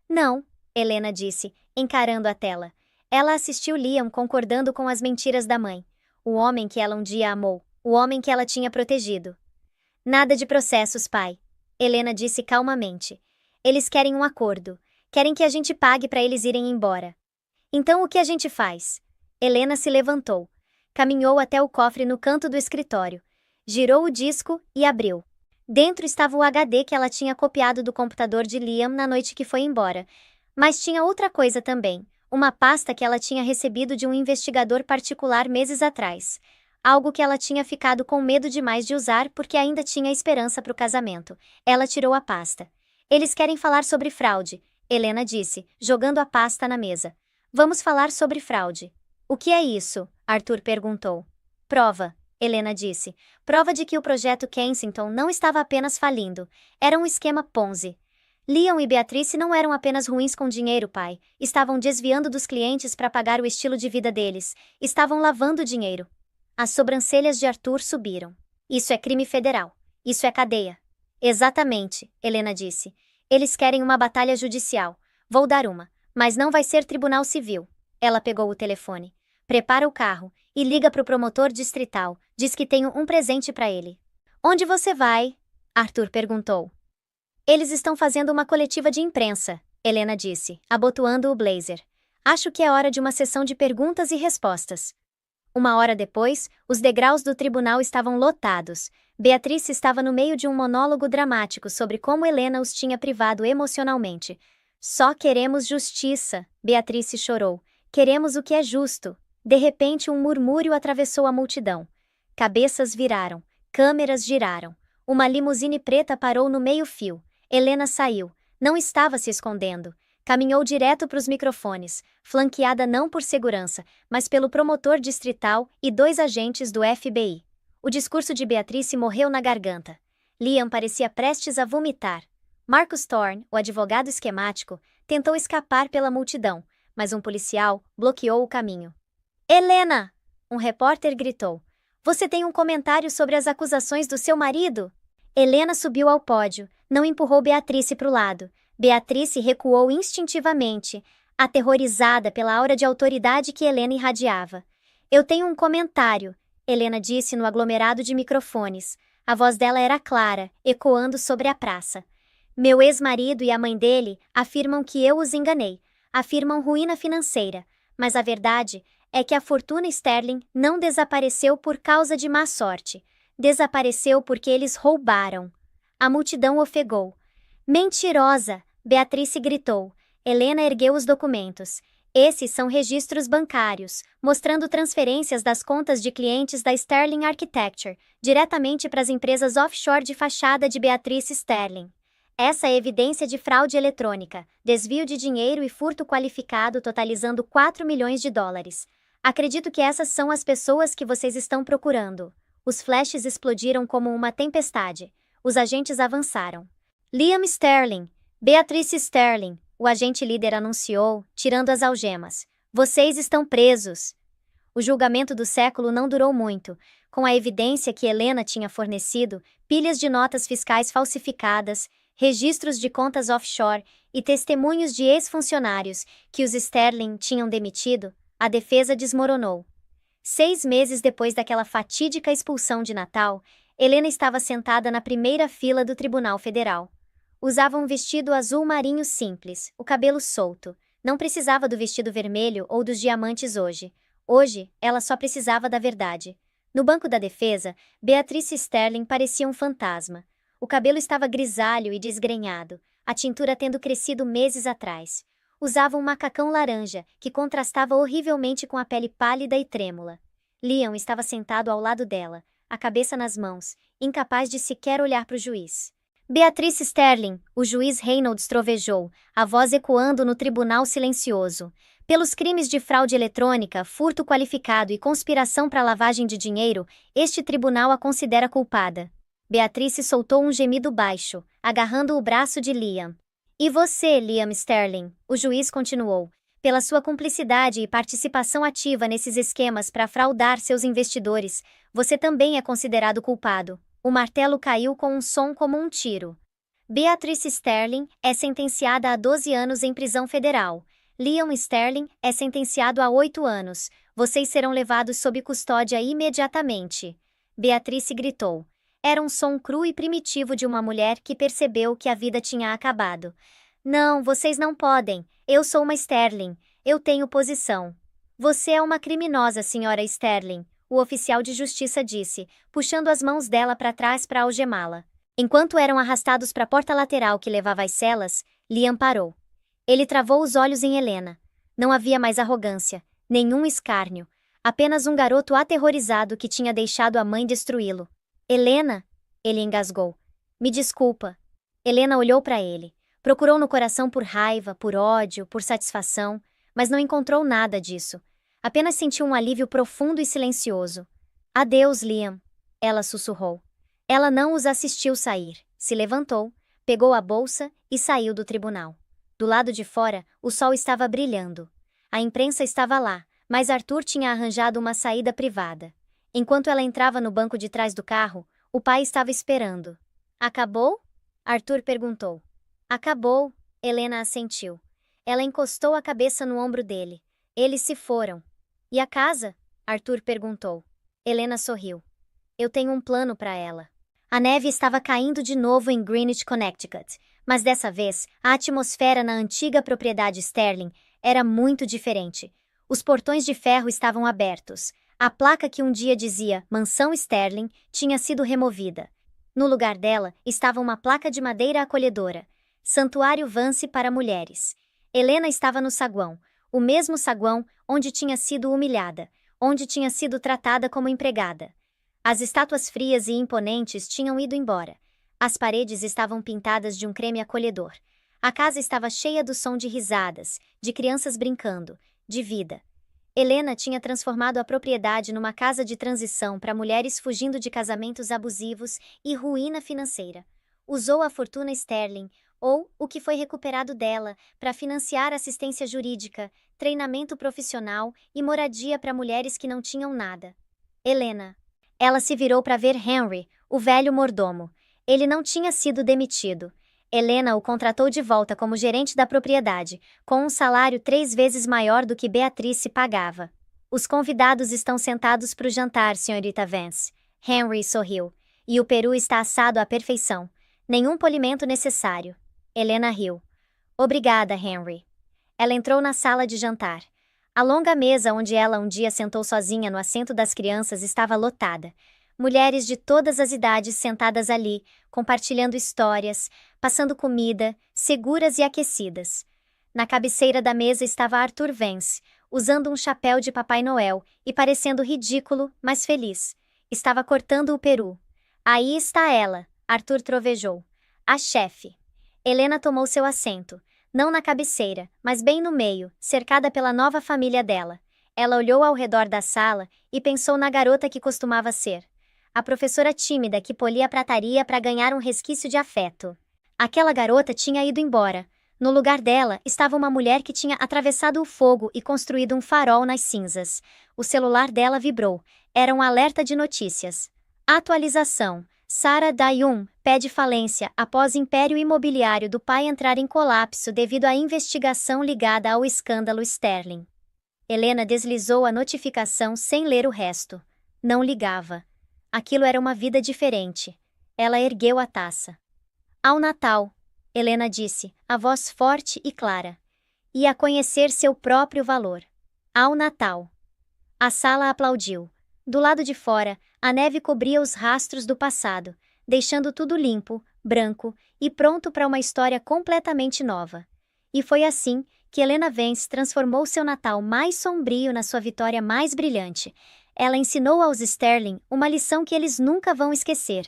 Não, Helena disse, encarando a tela. Ela assistiu Liam concordando com as mentiras da mãe. O homem que ela um dia amou. O homem que ela tinha protegido. Nada de processos, pai. Helena disse calmamente. Eles querem um acordo. Querem que a gente pague para eles irem embora. Então o que a gente faz? Helena se levantou. Caminhou até o cofre no canto do escritório. Girou o disco e abriu. Dentro estava o HD que ela tinha copiado do computador de Liam na noite que foi embora. Mas tinha outra coisa também. Uma pasta que ela tinha recebido de um investigador particular meses atrás. Algo que ela tinha ficado com medo demais de usar porque ainda tinha esperança para o casamento. Ela tirou a pasta. Eles querem falar sobre fraude, Helena disse, jogando a pasta na mesa. Vamos falar sobre fraude. O que é isso? Arthur perguntou. Prova, Helena disse. Prova de que o projeto Kensington não estava apenas falindo. Era um esquema Ponzi. Liam e Beatrice não eram apenas ruins com dinheiro, pai. Estavam desviando dos clientes para pagar o estilo de vida deles. Estavam lavando dinheiro. As sobrancelhas de Arthur subiram. Isso é crime federal. Isso é cadeia. Exatamente, Helena disse. Eles querem uma batalha judicial. Vou dar uma. Mas não vai ser tribunal civil. Ela pegou o telefone. Prepara o carro e liga para o promotor distrital. Diz que tenho um presente para ele. Onde você vai? Arthur perguntou. Eles estão fazendo uma coletiva de imprensa, Helena disse, abotoando o blazer. Acho que é hora de uma sessão de perguntas e respostas. Uma hora depois, os degraus do tribunal estavam lotados. Beatrice estava no meio de um monólogo dramático sobre como Helena os tinha privado emocionalmente. Só queremos justiça, Beatrice chorou. Queremos o que é justo. De repente, um murmúrio atravessou a multidão. Cabeças viraram. Câmeras giraram. Uma limusine preta parou no meio-fio. Helena saiu. Não estava se escondendo. Caminhou direto para os microfones, flanqueada não por segurança, mas pelo promotor distrital e 2 agentes do FBI. O discurso de Beatrice morreu na garganta. Liam parecia prestes a vomitar. Marcus Thorne, o advogado esquemático, tentou escapar pela multidão, mas um policial bloqueou o caminho. Helena! Um repórter gritou. Você tem um comentário sobre as acusações do seu marido? Helena subiu ao pódio, não empurrou Beatrice para o lado. Beatrice recuou instintivamente, aterrorizada pela aura de autoridade que Helena irradiava. Eu tenho um comentário, Helena disse no aglomerado de microfones. A voz dela era clara, ecoando sobre a praça. Meu ex-marido e a mãe dele afirmam que eu os enganei. Afirmam ruína financeira. Mas a verdade é que a fortuna Sterling não desapareceu por causa de má sorte. Desapareceu porque eles roubaram. A multidão ofegou. Mentirosa! Beatrice gritou. Helena ergueu os documentos. Esses são registros bancários, mostrando transferências das contas de clientes da Sterling Architecture, diretamente para as empresas offshore de fachada de Beatrice Sterling. Essa é evidência de fraude eletrônica, desvio de dinheiro e furto qualificado totalizando 4 milhões de dólares. Acredito que essas são as pessoas que vocês estão procurando. Os flashes explodiram como uma tempestade. Os agentes avançaram. Liam Sterling, Beatrice Sterling, o agente líder anunciou, tirando as algemas. Vocês estão presos. O julgamento do século não durou muito. Com a evidência que Helena tinha fornecido, pilhas de notas fiscais falsificadas, registros de contas offshore e testemunhos de ex-funcionários que os Sterling tinham demitido, a defesa desmoronou. 6 meses depois daquela fatídica expulsão de Natal, Helena estava sentada na primeira fila do Tribunal Federal. Usava um vestido azul marinho simples, o cabelo solto. Não precisava do vestido vermelho ou dos diamantes hoje. Hoje, ela só precisava da verdade. No banco da defesa, Beatrice Sterling parecia um fantasma. O cabelo estava grisalho e desgrenhado, a tintura tendo crescido meses atrás. Usava um macacão laranja, que contrastava horrivelmente com a pele pálida e trêmula. Liam estava sentado ao lado dela, a cabeça nas mãos, incapaz de sequer olhar para o juiz. Beatrice Sterling, o juiz Reynolds trovejou, a voz ecoando no tribunal silencioso. Pelos crimes de fraude eletrônica, furto qualificado e conspiração para lavagem de dinheiro, este tribunal a considera culpada. Beatrice soltou um gemido baixo, agarrando o braço de Liam. E você, Liam Sterling, o juiz continuou, pela sua cumplicidade e participação ativa nesses esquemas para fraudar seus investidores, você também é considerado culpado. O martelo caiu com um som como um tiro. Beatrice Sterling é sentenciada a 12 anos em prisão federal. Liam Sterling é sentenciado a 8 anos. Vocês serão levados sob custódia imediatamente. Beatrice gritou. Era um som cru e primitivo de uma mulher que percebeu que a vida tinha acabado. Não, vocês não podem. Eu sou uma Sterling. Eu tenho posição. Você é uma criminosa, senhora Sterling, o oficial de justiça disse, puxando as mãos dela para trás para algemá-la. Enquanto eram arrastados para a porta lateral que levava às celas, Liam parou. Ele travou os olhos em Helena. Não havia mais arrogância, nenhum escárnio, apenas um garoto aterrorizado que tinha deixado a mãe destruí-lo. Helena? Ele engasgou. Me desculpa. Helena olhou para ele. Procurou no coração por raiva, por ódio, por satisfação, mas não encontrou nada disso. Apenas sentiu um alívio profundo e silencioso. Adeus, Liam. Ela sussurrou. Ela não os assistiu sair. Se levantou, pegou a bolsa e saiu do tribunal. Do lado de fora, o sol estava brilhando. A imprensa estava lá, mas Arthur tinha arranjado uma saída privada. Enquanto ela entrava no banco de trás do carro, o pai estava esperando. Acabou? Arthur perguntou. Acabou, Helena assentiu. Ela encostou a cabeça no ombro dele. Eles se foram. E a casa? Arthur perguntou. Helena sorriu. Eu tenho um plano para ela. A neve estava caindo de novo em Greenwich, Connecticut, mas dessa vez, a atmosfera na antiga propriedade Sterling era muito diferente. Os portões de ferro estavam abertos. A placa que um dia dizia Mansão Sterling tinha sido removida. No lugar dela estava uma placa de madeira acolhedora. Santuário Vance para mulheres. Helena estava no saguão, o mesmo saguão onde tinha sido humilhada, onde tinha sido tratada como empregada. As estátuas frias e imponentes tinham ido embora. As paredes estavam pintadas de um creme acolhedor. A casa estava cheia do som de risadas, de crianças brincando, de vida. Helena tinha transformado a propriedade numa casa de transição para mulheres fugindo de casamentos abusivos e ruína financeira. Usou a fortuna Sterling, ou o que foi recuperado dela, para financiar assistência jurídica, treinamento profissional e moradia para mulheres que não tinham nada. Helena. Ela se virou para ver Henry, o velho mordomo. Ele não tinha sido demitido. Helena o contratou de volta como gerente da propriedade, com um salário 3 vezes maior do que Beatrice pagava. Os convidados estão sentados para o jantar, senhorita Vance. Henry sorriu. E o peru está assado à perfeição. Nenhum polimento necessário. Helena riu. Obrigada, Henry. Ela entrou na sala de jantar. A longa mesa onde ela um dia sentou sozinha no assento das crianças estava lotada. Mulheres de todas as idades sentadas ali, compartilhando histórias, passando comida, seguras e aquecidas. Na cabeceira da mesa estava Arthur Vance, usando um chapéu de Papai Noel e parecendo ridículo, mas feliz. Estava cortando o peru. Aí está ela, Arthur trovejou. A chefe. Helena tomou seu assento. Não na cabeceira, mas bem no meio, cercada pela nova família dela. Ela olhou ao redor da sala e pensou na garota que costumava ser. A professora tímida que polia a prataria para ganhar um resquício de afeto. Aquela garota tinha ido embora. No lugar dela estava uma mulher que tinha atravessado o fogo e construído um farol nas cinzas. O celular dela vibrou. Era um alerta de notícias. Atualização. Sarah Dayum pede falência após império imobiliário do pai entrar em colapso devido à investigação ligada ao escândalo Sterling. Helena deslizou a notificação sem ler o resto. Não ligava. Aquilo era uma vida diferente. Ela ergueu a taça. Ao Natal, Helena disse, a voz forte e clara. E a conhecer seu próprio valor. Ao Natal. A sala aplaudiu. Do lado de fora, a neve cobria os rastros do passado, deixando tudo limpo, branco e pronto para uma história completamente nova. E foi assim que Helena Vance transformou seu Natal mais sombrio na sua vitória mais brilhante. Ela ensinou aos Sterling uma lição que eles nunca vão esquecer.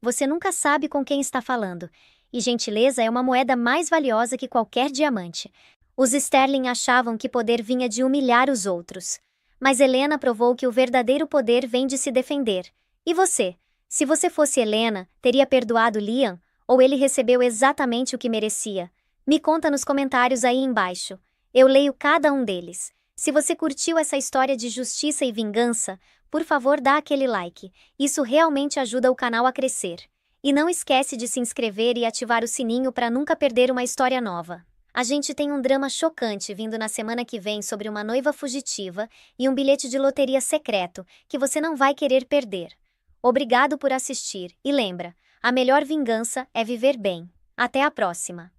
Você nunca sabe com quem está falando, e gentileza é uma moeda mais valiosa que qualquer diamante. Os Sterling achavam que poder vinha de humilhar os outros. Mas Helena provou que o verdadeiro poder vem de se defender. E você? Se você fosse Helena, teria perdoado Liam? Ou ele recebeu exatamente o que merecia? Me conta nos comentários aí embaixo. Eu leio cada um deles. Se você curtiu essa história de justiça e vingança, por favor dá aquele like. Isso realmente ajuda o canal a crescer. E não esquece de se inscrever e ativar o sininho para nunca perder uma história nova. A gente tem um drama chocante vindo na semana que vem sobre uma noiva fugitiva e um bilhete de loteria secreto que você não vai querer perder. Obrigado por assistir e lembra, a melhor vingança é viver bem. Até a próxima!